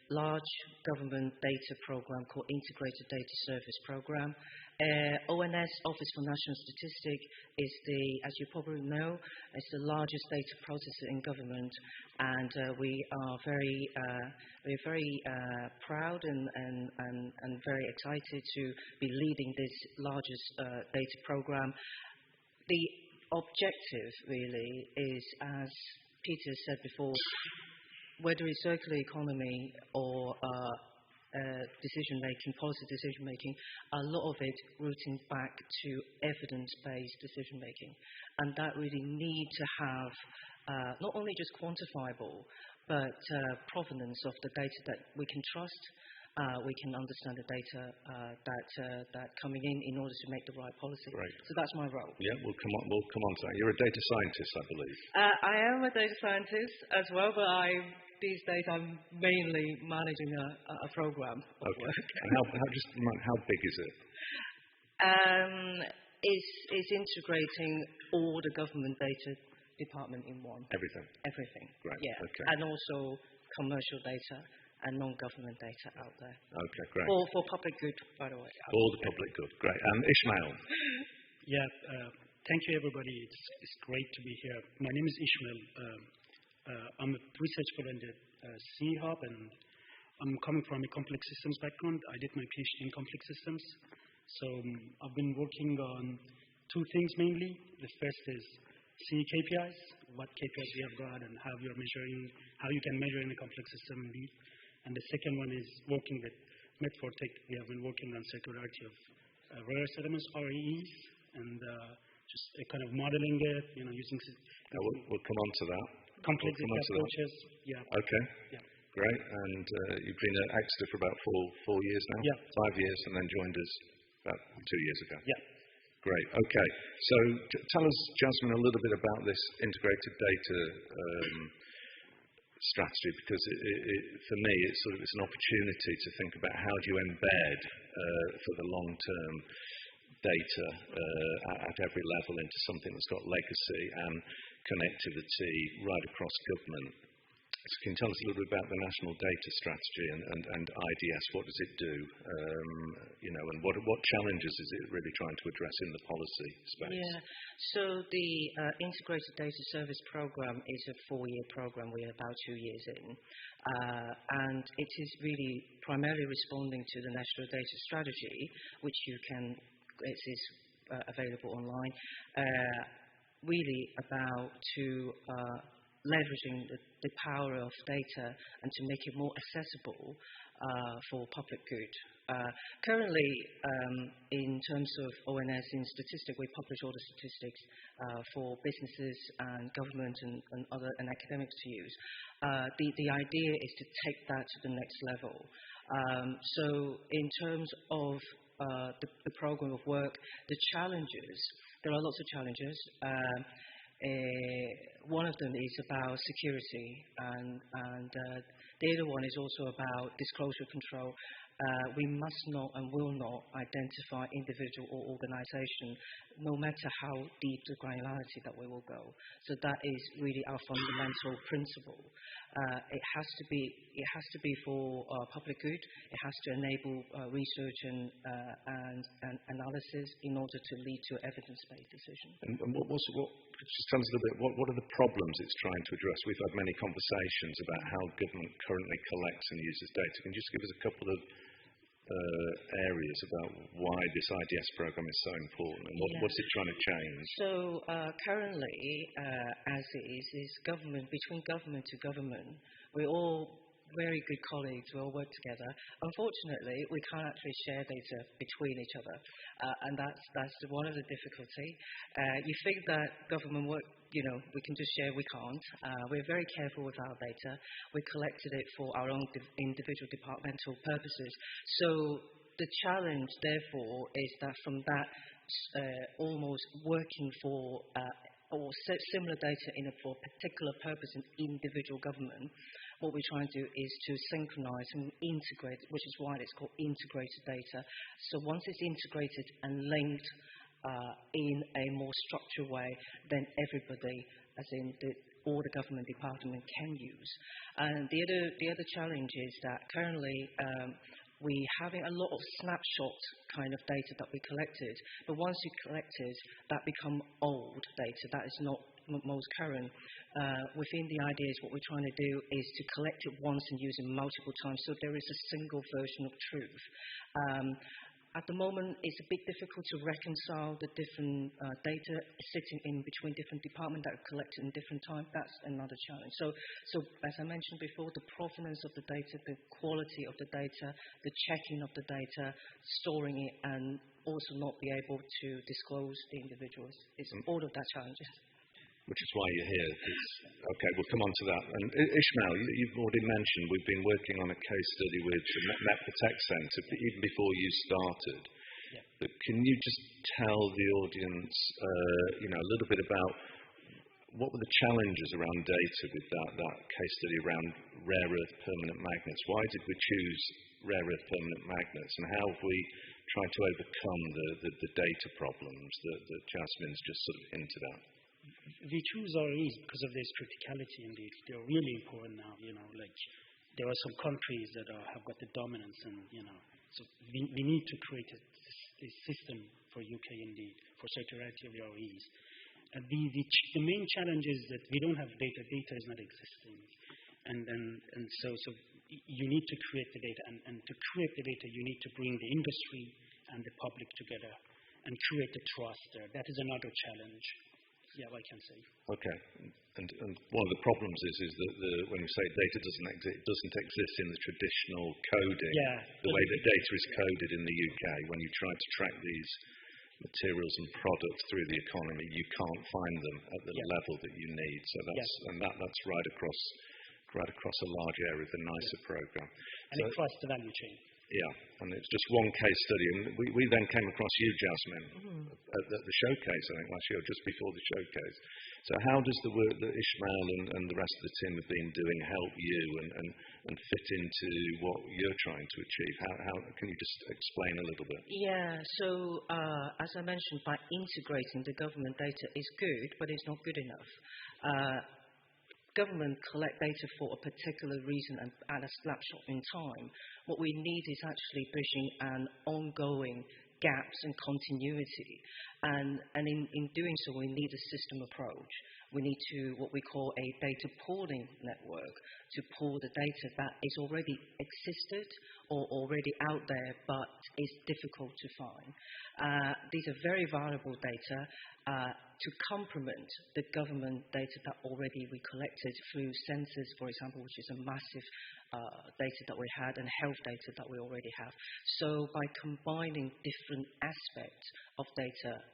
large government data program called Integrated Data Service Program. ONS, Office for National Statistics, is as you probably know, it's the largest data processor in government, and we are we're very proud and very excited to be leading this largest data program. The objective really is, as Peter said before, whether it's circular economy or decision-making, policy decision-making, a lot of it rooting back to evidence-based decision-making. And that really need to have not only just quantifiable, but provenance of the data that we can trust, we can understand the data that coming in order to make the right policy. Great. So that's my role. Yeah, we'll come on to that. You're a data scientist, I believe. I am a data scientist as well, but these days I'm mainly managing a program of work. And how big is it? It's integrating all the government data department in one. Everything? Everything. Great. Yeah. Okay. And also commercial data and non-government data out there. Okay, great. For public good, by the way. For the public good. Great. Ishmael. Yeah, thank you, everybody. It's great to be here. My name is Ishmael. I'm a research fellow in the C-Hub, and I'm coming from a complex systems background. I did my PhD in complex systems. So I've been working on two things mainly. The first is KPIs, what KPIs we have got and how you can measure in a complex system indeed. And the second one is working with Med4Tech. We have been working on circularity of rare earth elements, REEs, and just kind of modeling it, using... We'll come on to that. Complexity approaches. Yeah. Okay. Yeah. Great. And you've been at Exeter for about four years now? Yeah. 5 years, and then joined us about 2 years ago. Yeah. Great. Okay. So tell us, Jasmine, a little bit about this integrated data strategy, because for me, it's an opportunity to think about how do you embed for the long term data at every level into something that's got legacy and connectivity right across government. So can you tell us a little bit about the National Data Strategy and IDS? What does it do? And what challenges is it really trying to address in the policy space? Yeah. So the Integrated Data Service Program is a 4-year program. We're about 2 years in. And it is really primarily responding to the National Data Strategy, which it is available online, really about leveraging the power of data and to make it more accessible for public good. Currently, in terms of ONS in statistics, we publish all the statistics for businesses and government and other academics to use. The idea is to take that to the next level. So in terms of the program of work, there are lots of challenges. One of them is about security, and the other one is also about disclosure control. We must not and will not identify individual or organisation, no matter how deep the granularity that we will go. So that is really our fundamental principle. It has to be for public good. It has to enable research and analysis in order to lead to evidence-based decision. And just tell us a little bit, what are the problems it's trying to address? We've had many conversations about how government currently collects and uses data. Can you just give us a couple of areas about why this IDS program is so important and what's it trying to change? So currently, as it is between government to government, we're all very good colleagues, we all work together. Unfortunately, we can't actually share data between each other, and that's one of the difficulty. You think that government work, we can just share, we can't. We're very careful with our data. We collected it for our own individual departmental purposes. So the challenge, therefore, is that from that almost working for or similar data for a particular purpose in individual government, what we're trying to do is to synchronize and integrate, which is why it's called integrated data. So once it's integrated and linked in a more structured way, then everybody, as in all the government departments, can use. And the other challenge is that currently we're having a lot of snapshot kind of data that we collected, but once you collect it, that become old data. That is not most current. Within the ideas, what we're trying to do is to collect it once and use it multiple times, so there is a single version of truth. At the moment, it's a bit difficult to reconcile the different data sitting in between different departments that are collected in different times. That's another challenge. So as I mentioned before, the provenance of the data, the quality of the data, the checking of the data, storing it, and also not be able to disclose the individuals. It's all of that challenges. which is why you're here. Okay, we'll come on to that. And Ishmael, you've already mentioned we've been working on a case study with the Net Protect Centre even before you started. Yeah. But can you just tell the audience, a little bit about what were the challenges around data with that case study around rare earth permanent magnets? Why did we choose rare earth permanent magnets, and how have we tried to overcome the data problems that Jasmine's just sort of hinted at? We choose REs because of their criticality indeed. They're really important now, like there are some countries that have got the dominance and, so we need to create a system for UK indeed, for circularity of the REs. The main challenge is that we don't have data. Data is not existing. And so you need to create the data. And to create the data, you need to bring the industry and the public together and create the trust there. That is another challenge. Yeah, I can say. Okay. And one of the problems is that when you say data doesn't exist in the traditional coding, the way that data is coded in the UK, when you try to track these materials and products through the economy, you can't find them at the level that you need. So that's right across a large area of the NISA program. And across the value chain. Yeah, and it's just one case study. And we then came across you, Jasmine, at the showcase, I think, last year, just before the showcase. So how does the work that Ishmael and the rest of the team have been doing help you and fit into what you're trying to achieve? How can you just explain a little bit? Yeah, so as I mentioned, by integrating the government data is good, but it's not good enough. Government collect data for a particular reason and at a snapshot in time. What we need is actually bridging an ongoing gaps and continuity. And in doing so, we need a system approach. We need what we call a data pooling network to pool the data that is already existed or already out there, but is difficult to find. These are very valuable data to complement the government data that already we collected through census, for example, which is a massive data that we had, and health data that we already have. So by combining different aspects of data,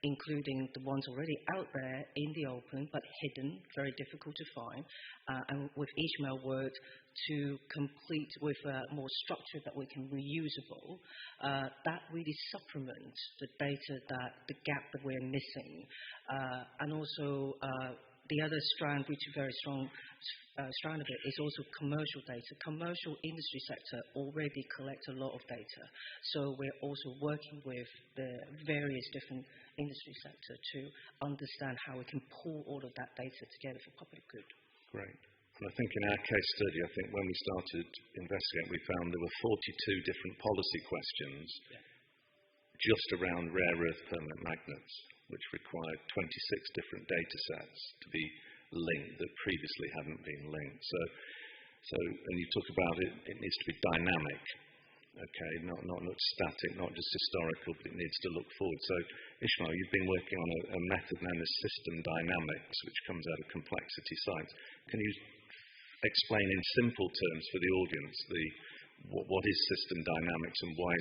including the ones already out there in the open but hidden, very difficult to find, and with Ishmael worked to complete with more structure that we can reusable, that really supplements the data the gap that we're missing. And also the other strand, which is very strong strand of it, is also commercial data. Commercial industry sector already collects a lot of data. So we're also working with the various different industry sector to understand how we can pull all of that data together for public good. Great. And I think in our case study, when we started investigating, we found there were 42 different policy questions just around rare earth permanent magnets, which required 26 different data sets to be linked that previously hadn't been linked. So and you talk about it needs to be dynamic, okay, not static, not just historical, but it needs to look forward. So Ishmael, you've been working on a method known as system dynamics, which comes out of complexity sites. Can you explain in simple terms for the audience what is system dynamics and why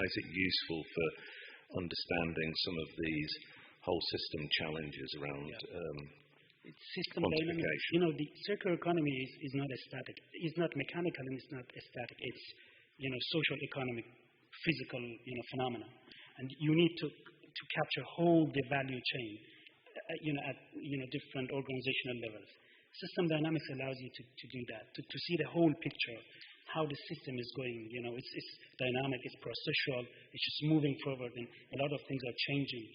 is it useful for understanding some of these whole system challenges around system dynamics? The circular economy is not a static. It's not mechanical and it's not a static. It's social, economic, physical phenomena, and you need to capture whole the value chain at different organizational levels. System dynamics allows you to do that, to see the whole picture, how the system is going. It's dynamic, it's processual, it's just moving forward, and a lot of things are changing,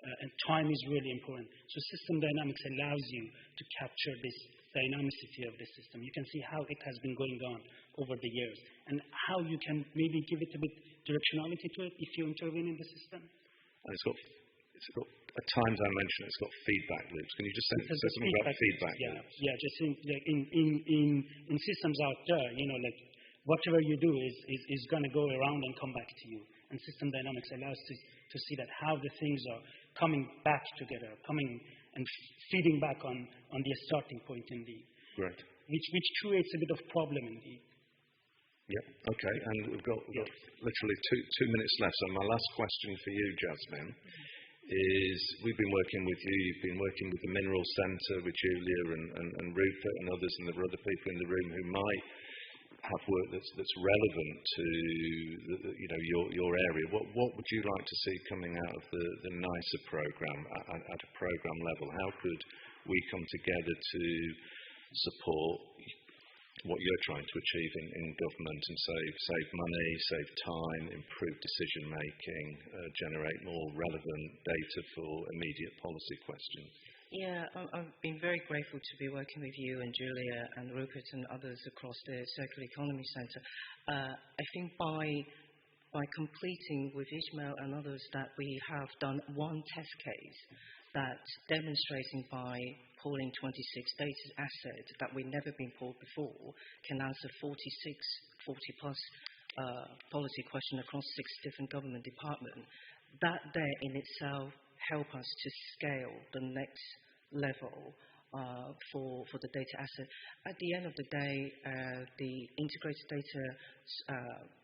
and time is really important. So system dynamics allows you to capture this dynamicity of the system. You can see how it has been going on over the years, and how you can maybe give it a bit directionality to it if you intervene in the system. And it's got at times I mentioned it's got feedback loops. Can you just say something about feedback loops? Yeah, just in systems out there, like whatever you do is going to go around and come back to you. And system dynamics allows to see that how the things are coming back together, coming and feeding back on the starting point indeed. Right. Which creates a bit of problem indeed. Yeah. Okay. And we've got literally two minutes left. So my last question for you, Jasmine, is we've been working with you, you've been working with the Mineral Centre, with Julia and Rupert and others, and there are other people in the room who might have work that's relevant to your area. What would you like to see coming out of the NICER programme at a programme level? How could we come together to support what you're trying to achieve in government and save money, save time, improve decision making, generate more relevant data for immediate policy questions? Yeah, I've been very grateful to be working with you and Julia and Rupert and others across the Circular Economy Centre. I think by completing with Ishmael and others that we have done one test case that demonstrating by pulling 26 data assets that we've never been pulled before can answer 40 plus policy questions across 6 different government departments. That there in itself help us to scale the next level for the data asset. At the end of the day, the Integrated Data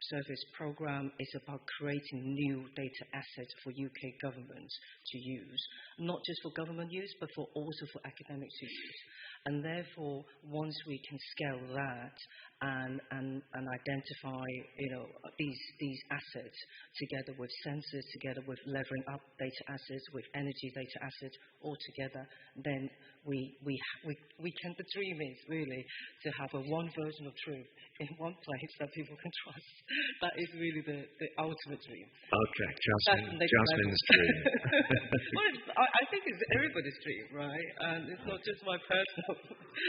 Service Programme is about creating new data assets for UK government to use, not just for government use, but also for academic use. And therefore, once we can scale that and identify, these assets together with sensors, together with leveling up data assets, with energy data assets all together, then we can. The dream is really to have one version of truth in one place that people can trust. That is really the ultimate dream. Okay, Jasmine's dream. Well, I think it's everybody's dream, right? And it's not just my personal,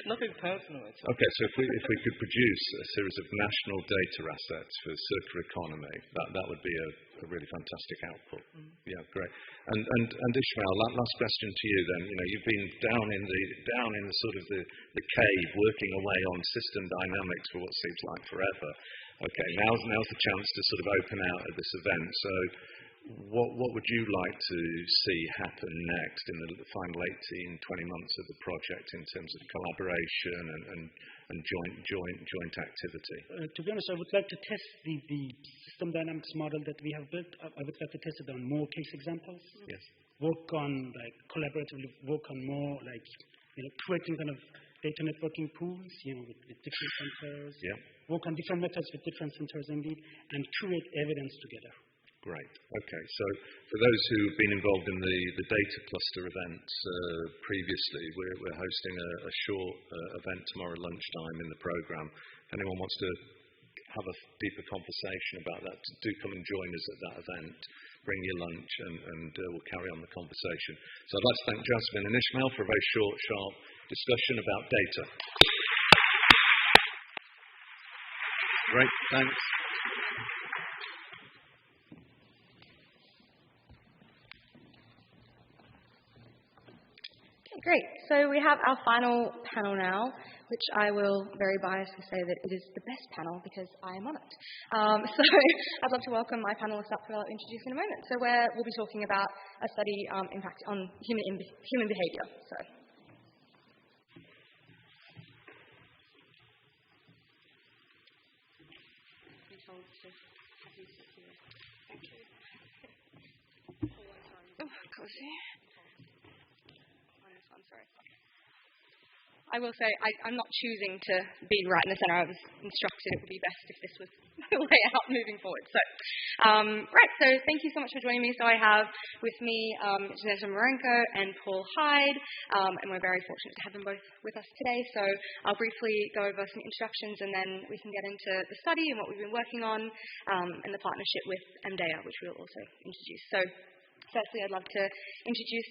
nothing personal at all. Okay, so if we could produce a series of national data assets for circular economy, that would be a really fantastic output. Yeah, great. And Ishmael, last question to you then. You've been down in the sort of the cave, working away on system dynamics for what seems like forever. Okay, now's the chance to sort of open out at this event. So, what would you like to see happen next in the final 18-20 months of the project in terms of collaboration and joint activity? To be honest, I would like to test the system dynamics model that we have built. I would like to test it on more case examples. Yes. Work on collaboratively work on more creating kind of data networking pools, with different centers. Yeah. Work on different methods with different centers indeed, and create evidence together. Great. Okay. So for those who have been involved in the data cluster events previously, we're hosting a short event tomorrow lunchtime in the programme. If anyone wants to have a deeper conversation about that, do come and join us at that event. Bring your lunch and we'll carry on the conversation. So I'd like to thank Jasmine and Ishmael for a very short, sharp discussion about data. Great. Thanks. Great. So we have our final panel now, which I will very biasedly say that it is the best panel because I am on it. So I'd love to welcome my panelists up who I'll introduce in a moment. So we'll be talking about a study impact on human behaviour. So. Oh, cozy. I will say I'm not choosing to be right in the centre. I was instructed it would be best if this was the layout moving forward. So, right, so thank you so much for joining me. So I have with me Janetta Marenko and Paul Hyde, and we're very fortunate to have them both with us today. So I'll briefly go over some introductions and then we can get into the study and what we've been working on and the partnership with MDEA, which we'll also introduce. So firstly, I'd love to introduce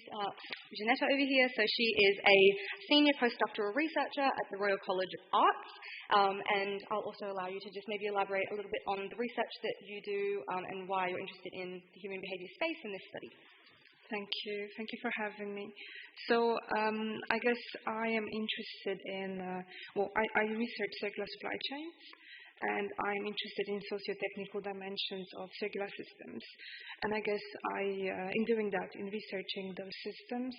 Janetta over here. So she is a senior postdoctoral researcher at the Royal College of Arts, and I'll also allow you to just maybe elaborate a little bit on the research that you do and why you're interested in the human behaviour space in this study. Thank you. Thank you for having me. So I guess I am interested in, I research circular supply chains, and I'm interested in socio-technical dimensions of circular systems. And I guess in doing that, in researching those systems,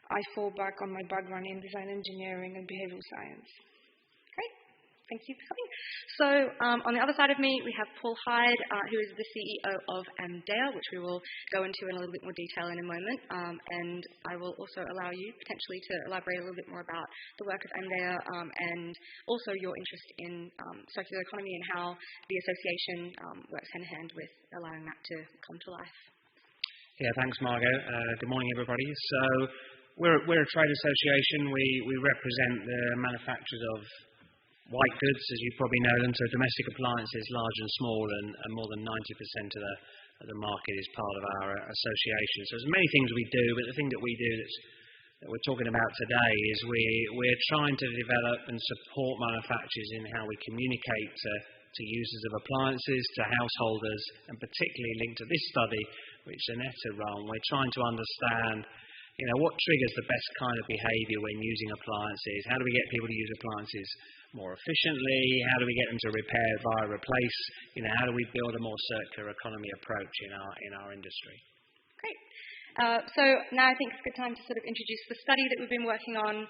I fall back on my background in design engineering and behavioral science. Great. Thank you for coming. So on the other side of me, we have Paul Hyde, who is the CEO of Amdea, which we will go into in a little bit more detail in a moment. And I will also allow you potentially to elaborate a little bit more about the work of Amdea and also your interest in circular economy and how the association works hand in hand with allowing that to come to life. Yeah, thanks, Margot. Good morning, everybody. So we're a trade association. We represent the manufacturers of white goods, as you probably know them, so domestic appliances, large and small, and more than 90% of the market is part of our association. So there's many things we do, but the thing that we do that we're talking about today is we're trying to develop and support manufacturers in how we communicate to users of appliances, to householders, and particularly linked to this study, which Annette run, we're trying to understand what triggers the best kind of behaviour when using appliances. How do we get people to use appliances more efficiently? How do we get them to repair via replace? How do we build a more circular economy approach in our industry? Great. So now I think it's a good time to sort of introduce the study that we've been working on,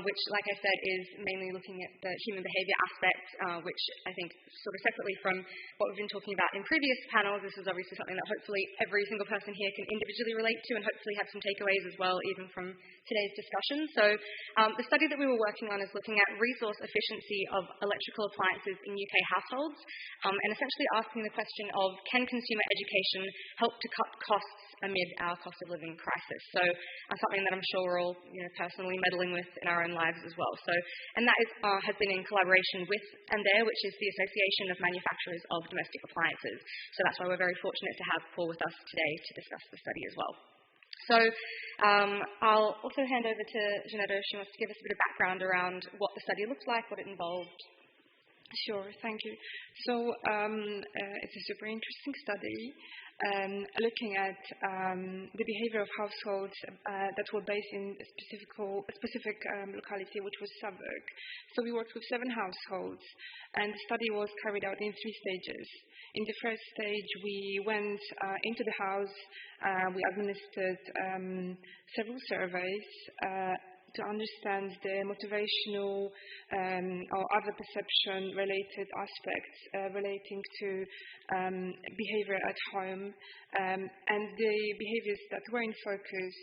which, like I said, is mainly looking at the human behaviour aspect, which I think sort of separately from what we've been talking about in previous panels, this is obviously something that hopefully every single person here can individually relate to and hopefully have some takeaways as well, even from today's discussion. So the study that we were working on is looking at resource efficiency of electrical appliances in UK households, and essentially asking the question of, can consumer education help to cut costs amid our cost of living crisis? So something that I'm sure we're all personally meddling with in our own lives as well. So, and that has been in collaboration with Amdea, which is the Association of Manufacturers of Domestic Appliances. So that's why we're very fortunate to have Paul with us today to discuss the study as well. So I'll also hand over to Janetta if she wants to give us a bit of background around what the study looked like, what it involved. Sure, thank you. So it's a super interesting study looking at the behavior of households that were based in a specific locality, which was Southwark. So we worked with 7 households, and the study was carried out in 3 stages. In the first stage, we went into the house, we administered several surveys to understand the motivational or other perception-related aspects relating to behavior at home. And the behaviors that were in focus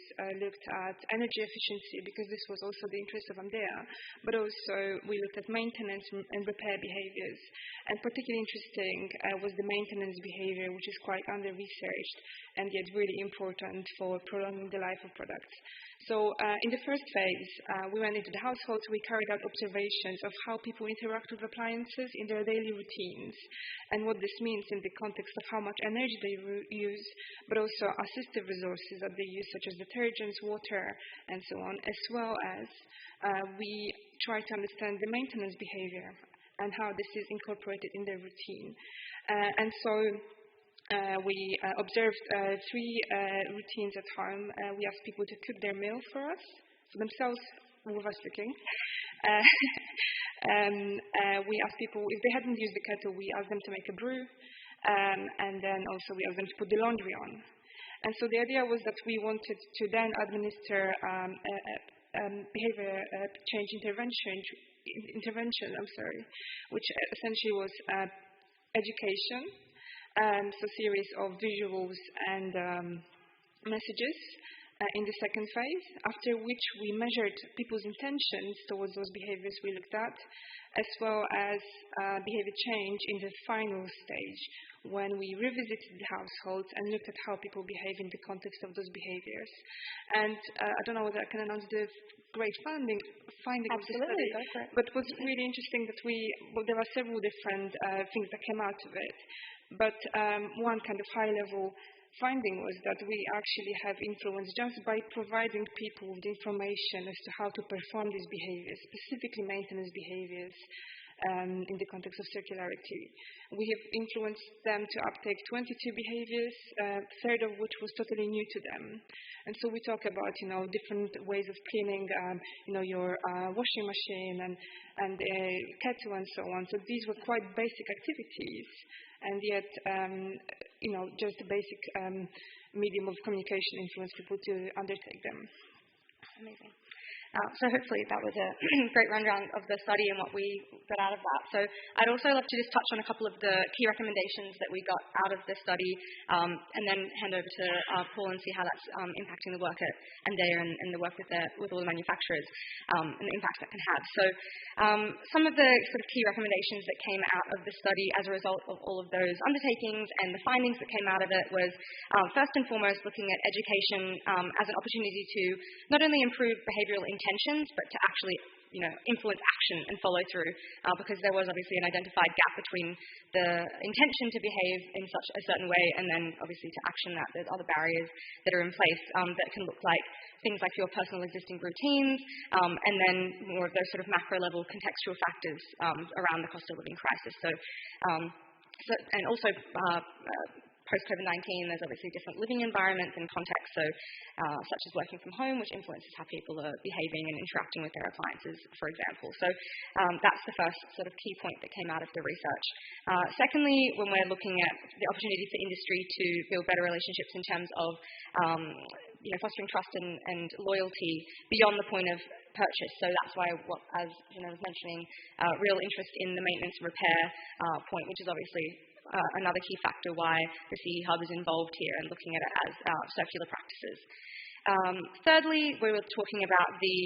looked at energy efficiency, because this was also the interest of Amdea, but also we looked at maintenance and repair behaviors. And particularly interesting was the maintenance behavior, which is quite under-researched and yet really important for prolonging the life of products. So in the first phase, we went into the households, we carried out observations of how people interact with appliances in their daily routines and what this means in the context of how much energy they use, but also assistive resources that they use, such as detergents, water, and so on, as well as we try to understand the maintenance behavior and how this is incorporated in their routine. And so we observed 3 routines at home. We asked people to cook their meal for themselves, with us cooking. We asked people, if they hadn't used the kettle, we asked them to make a brew. And then also we asked them to put the laundry on. And so the idea was that we wanted to then administer behavior change intervention, which essentially was education, so series of visuals and messages in the second phase, after which we measured people's intentions towards those behaviors we looked at, as well as behavior change in the final stage, when we revisited the households and looked at how people behave in the context of those behaviors. And I don't know whether I can announce the great finding of the study, but it was really interesting that there are several different things that came out of it. But one kind of high-level finding was that we actually have influence just by providing people with information as to how to perform these behaviors, specifically maintenance behaviors, in the context of circularity. We have influenced them to uptake 22 behaviors, a third of which was totally new to them. And so we talk about, different ways of cleaning, your washing machine and kettle and so on. So these were quite basic activities, and yet, just a basic medium of communication influenced people to undertake them. Amazing. So hopefully that was a great rundown of the study and what we got out of that. So I'd also love to just touch on a couple of the key recommendations that we got out of the study, and then hand over to Paul and see how that's impacting the work at MDEA and the work with all the manufacturers, and the impact that can have. So some of the sort of key recommendations that came out of the study as a result of all of those undertakings and the findings that came out of it was, first and foremost, looking at education as an opportunity to not only improve behavioural intentions, but to actually influence action and follow through, because there was obviously an identified gap between the intention to behave in such a certain way and then obviously to action that there's other barriers that are in place that can look like things like your personal existing routines, and then more of those sort of macro level contextual factors around the cost of living crisis. And also post-COVID-19, there's obviously different living environments and contexts, such as working from home, which influences how people are behaving and interacting with their appliances, for example. So that's the first sort of key point that came out of the research. Secondly, when we're looking at the opportunity for industry to build better relationships in terms of fostering trust and loyalty beyond the point of purchase. So that's why, as Janelle was mentioning, real interest in the maintenance and repair point, which is obviously another key factor why the CE Hub is involved here and looking at it as circular practices. Thirdly, we were talking about the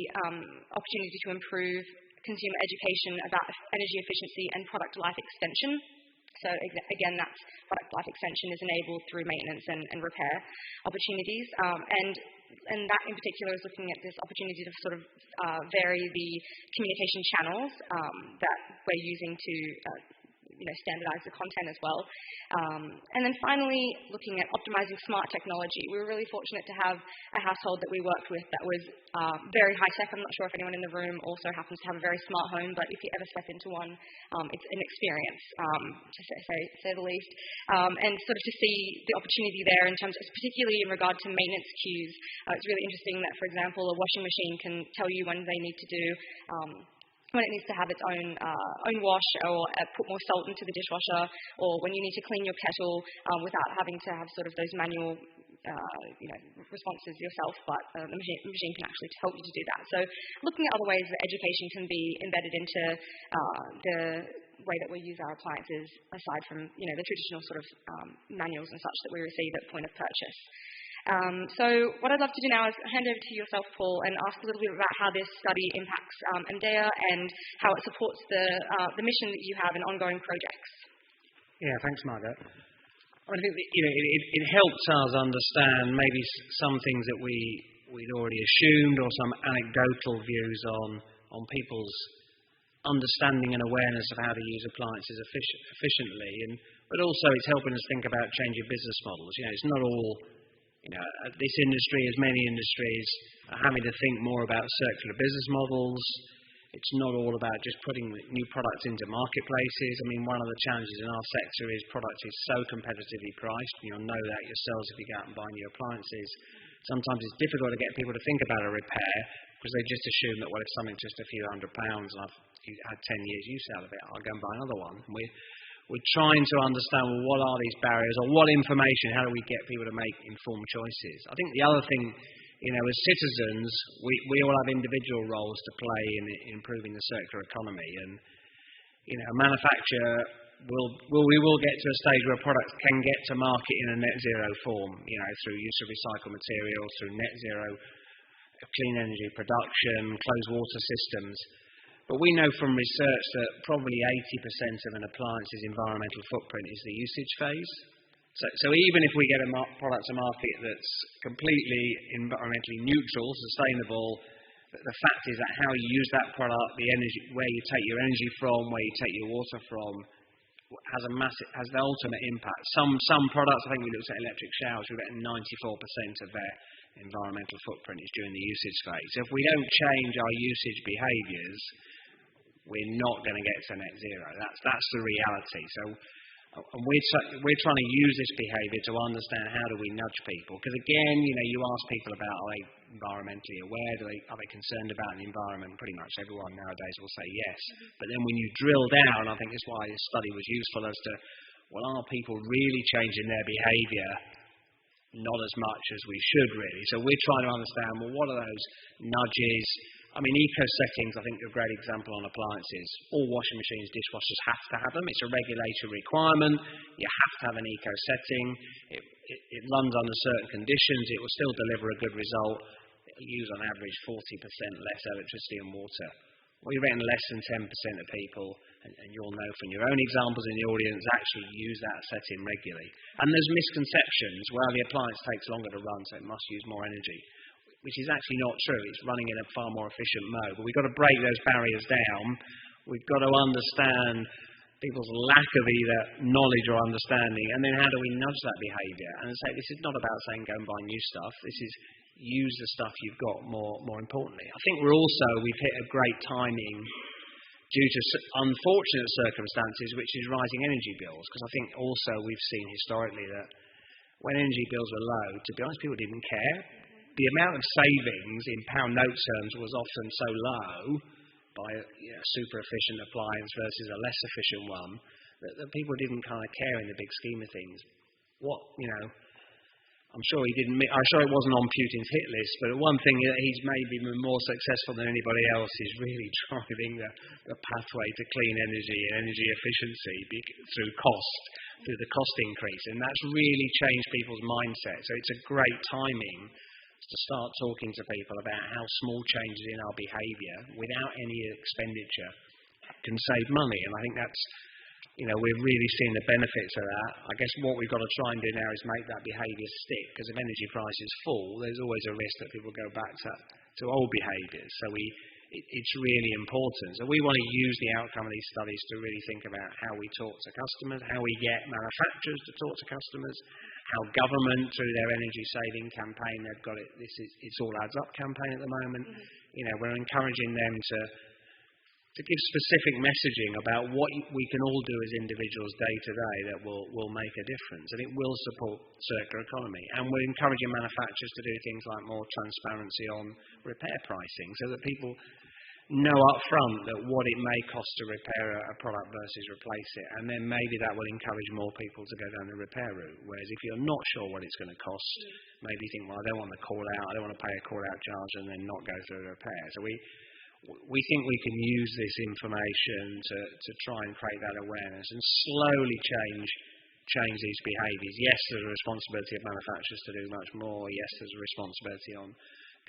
opportunity to improve consumer education about energy efficiency and product life extension. So again, that's product life extension is enabled through maintenance and repair opportunities. And that in particular is looking at this opportunity to sort of vary the communication channels that we're using to standardize the content as well. And then finally, looking at optimizing smart technology. We were really fortunate to have a household that we worked with that was very high-tech. I'm not sure if anyone in the room also happens to have a very smart home, but if you ever step into one, it's an experience, to say the least. And sort of to see the opportunity there in terms of, particularly in regard to maintenance queues. It's really interesting that, for example, a washing machine can tell you when they need to do when it needs to have its own wash, or put more salt into the dishwasher, or when you need to clean your kettle without having to have sort of those manual responses yourself, but the machine can actually help you to do that. So looking at other ways that education can be embedded into the way that we use our appliances, aside from the traditional sort of manuals and such that we receive at point of purchase. So what I'd love to do now is hand over to yourself, Paul, and ask a little bit about how this study impacts MDEA and how it supports the mission that you have in ongoing projects. Yeah, thanks, Margaret. I think it helps us understand maybe some things that we'd already assumed, or some anecdotal views on people's understanding and awareness of how to use appliances efficiently, but also it's helping us think about changing business models. It's not all. This industry, as many industries, are having to think more about circular business models. It's not all about just putting new products into marketplaces. I mean, one of the challenges in our sector is product is so competitively priced. You'll know that yourselves if you go out and buy new appliances. Sometimes it's difficult to get people to think about a repair because they just assume that, well, if something's just a few £100 and I've had 10 years use out of it, I'll go and buy another one. And we're trying to understand, well, what are these barriers, or what information, how do we get people to make informed choices? I think the other thing, as citizens, we all have individual roles to play in improving the circular economy. And, a manufacturer we will get to a stage where products can get to market in a net zero form, through use of recycled materials, through net zero clean energy production, closed water systems. But we know from research that probably 80% of an appliance's environmental footprint is the usage phase. So even if we get a product to market that's completely environmentally neutral, sustainable, the fact is that how you use that product, the energy, where you take your energy from, where you take your water from, has the ultimate impact. Some products, I think we looked at electric showers, we've got 94% of their environmental footprint is during the usage phase. So if we don't change our usage behaviours, we're not going to get to net zero. That's the reality. So we're trying to use this behaviour to understand how do we nudge people. Because again, you ask people about, are they environmentally aware? Are they concerned about the environment? Pretty much everyone nowadays will say yes. But then when you drill down, I think that's why this study was useful as to, well, are people really changing their behaviour? Not as much as we should, really. So we're trying to understand, well, what are those nudges? I mean, eco settings, I think, are a great example on appliances. All washing machines, dishwashers have to have them. It's a regulatory requirement. You have to have an eco setting. It runs under certain conditions. It will still deliver a good result. It will use on average 40% less electricity and water. We reckon less than 10% of people, and you'll know from your own examples in the audience, actually use that setting regularly. And there's misconceptions. Well, the appliance takes longer to run, so it must use more energy, which is actually not true. It's running in a far more efficient mode. But we've got to break those barriers down. We've got to understand people's lack of either knowledge or understanding, and then how do we nudge that behaviour? And say, this is not about saying go and buy new stuff. This is use the stuff you've got more importantly. I think we've hit a great timing due to unfortunate circumstances, which is rising energy bills, because I think also we've seen historically that when energy bills were low, to be honest, people didn't care. The amount of savings in pound note terms was often so low by a super efficient appliance versus a less efficient one that people didn't kind of care in the big scheme of things. I'm sure it wasn't on Putin's hit list, but one thing that he's maybe been more successful than anybody else is really driving the pathway to clean energy and energy efficiency through the cost increase, and that's really changed people's mindset. So it's a great timing to start talking to people about how small changes in our behaviour without any expenditure can save money, and I think that's we're really seeing the benefits of that. I guess what we've got to try and do now is make that behaviour stick, because if energy prices fall, there's always a risk that people go back to old behaviours. So it's really important. So we want to use the outcome of these studies to really think about how we talk to customers, how we get manufacturers to talk to customers, how government, through their energy saving campaign, they've got it's all adds up campaign at the moment. We're encouraging them to give specific messaging about what we can all do as individuals day to day that will make a difference, and it will support circular economy. And we're encouraging manufacturers to do things like more transparency on repair pricing, so that people know up front that what it may cost to repair a product versus replace it, and then maybe that will encourage more people to go down the repair route. Whereas if you're not sure what it's going to cost, maybe you think, well, I don't want to pay a call out charge and then not go through the repair. So we think we can use this information to try and create that awareness and slowly change these behaviours. Yes, there's a responsibility of manufacturers to do much more. Yes, there's a responsibility on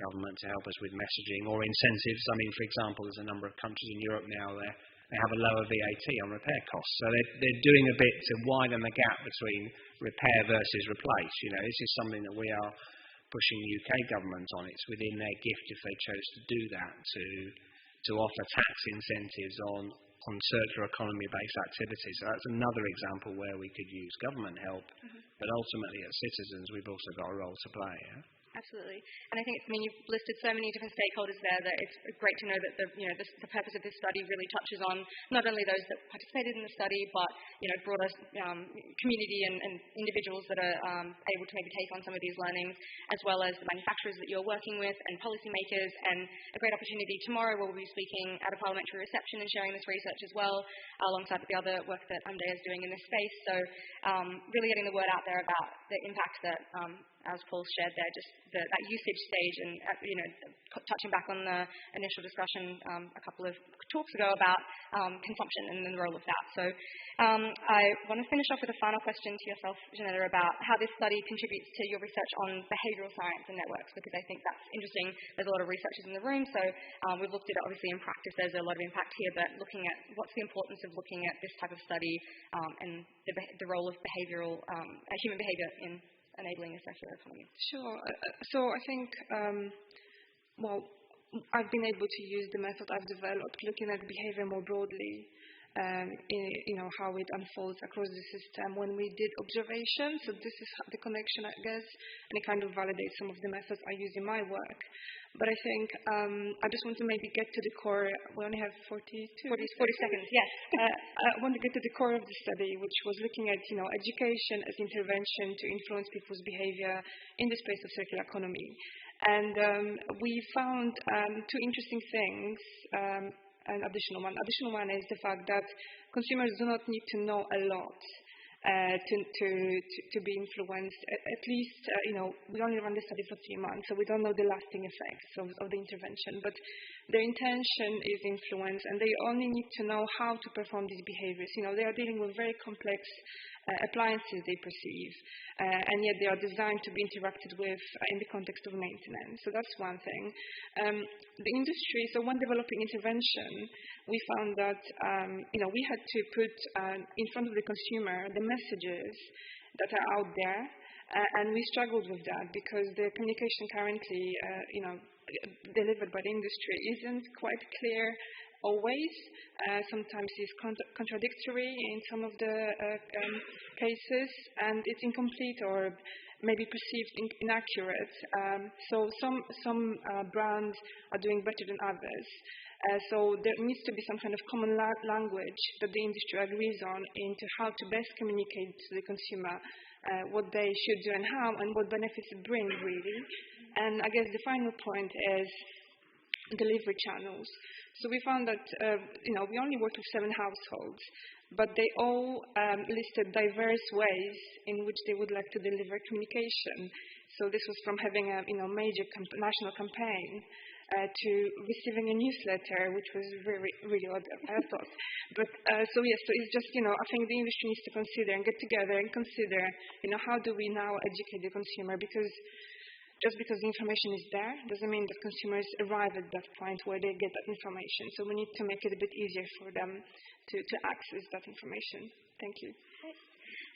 government to help us with messaging or incentives. I mean, for example, there's a number of countries in Europe now where they have a lower VAT on repair costs. So they're doing a bit to widen the gap between repair versus replace. This is something that we are pushing the UK government on. It's within their gift if they chose to do that, to offer tax incentives on circular economy based activities. So that's another example where we could use government help, but ultimately as citizens we've also got a role to play. Absolutely. And I think you've listed so many different stakeholders there that it's great to know that the purpose of this study really touches on not only those that participated in the study, but broader community and individuals that are able to maybe take on some of these learnings, as well as the manufacturers that you're working with and policymakers, and a great opportunity tomorrow where we'll be speaking at a parliamentary reception and sharing this research as well, alongside the other work that Amdea is doing in this space. So really getting the word out there about the impact that, as Paul shared there, just that usage stage, and touching back on the initial discussion a couple of talks ago about consumption and the role of that. So I want to finish off with a final question to yourself, Janetta, about how this study contributes to your research on behavioural science and networks, because I think that's interesting. There's a lot of researchers in the room, so we've looked at it obviously in practice. There's a lot of impact here, but looking at what's the importance of looking at this type of study and the role of human behaviour in enabling a circular economy. Sure. So I think, I've been able to use the method I've developed, looking at behavior more broadly, how it unfolds across the system when we did observation. So this is the connection, I guess, and it kind of validates some of the methods I use in my work. But I think I just want to maybe get to the core. We only have 40 seconds. Yes. I want to get to the core of the study, which was looking at education as intervention to influence people's behaviour in the space of circular economy. And we found two interesting things. An additional one is the fact that consumers do not need to know a lot to be influenced. At least, we only run the study for 3 months, so we don't know the lasting effects of the intervention. But their intention is influenced, and they only need to know how to perform these behaviors. They are dealing with very complex appliances they perceive, and yet they are designed to be interacted with in the context of maintenance. So that's one thing. The industry, so when developing intervention, we found that we had to put in front of the consumer the messages that are out there, and we struggled with that because the communication currently delivered by the industry isn't quite clear always. Sometimes it's contradictory in some of the cases, and it's incomplete or maybe perceived inaccurate. So some brands are doing better than others. So there needs to be some kind of common language that the industry agrees on into how to best communicate to the consumer what they should do and how, and what benefits it brings, really. And I guess the final point is delivery channels. So we found that we only worked with 7 households, but they all listed diverse ways in which they would like to deliver communication. So this was from having a major national campaign to receiving a newsletter, which was really odd, I thought. But so it's just I think the industry needs to consider and get together and consider how do we now educate the consumer, because just because the information is there doesn't mean that consumers arrive at that point where they get that information. So we need to make it a bit easier for them to access that information. Thank you.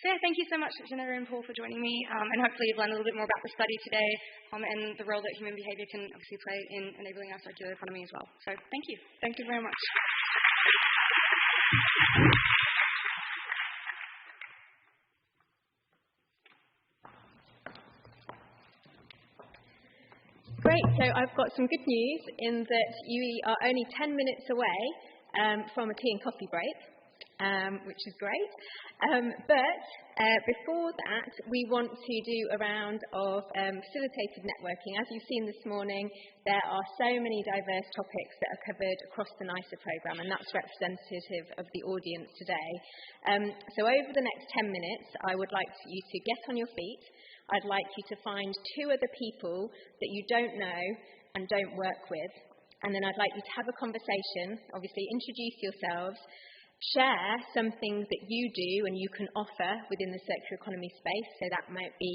So thank you so much, Ginevra and Paul, for joining me, and hopefully you've learned a little bit more about the study today and the role that human behaviour can obviously play in enabling our circular economy as well. So thank you. Thank you very much. Great, so I've got some good news in that you are only 10 minutes away from a tea and coffee break, which is great. But before that, we want to do a round of facilitated networking. As you've seen this morning, there are so many diverse topics that are covered across the NICER programme, and that's representative of the audience today. So over the next 10 minutes, I would like you to get on your feet. I'd like you to find 2 other people that you don't know and don't work with, and then I'd like you to have a conversation, obviously introduce yourselves, share some things that you do and you can offer within the circular economy space. So that might be,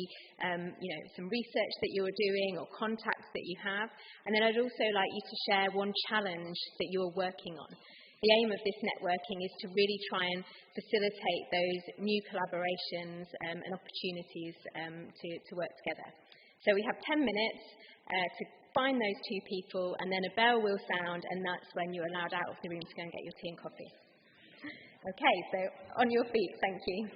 some research that you're doing or contacts that you have. And then I'd also like you to share one challenge that you're working on. The aim of this networking is to really try and facilitate those new collaborations and opportunities to work together. So we have 10 minutes to find those 2 people, and then a bell will sound, and that's when you're allowed out of the room to go and get your tea and coffee. Okay, so on your feet, thank you.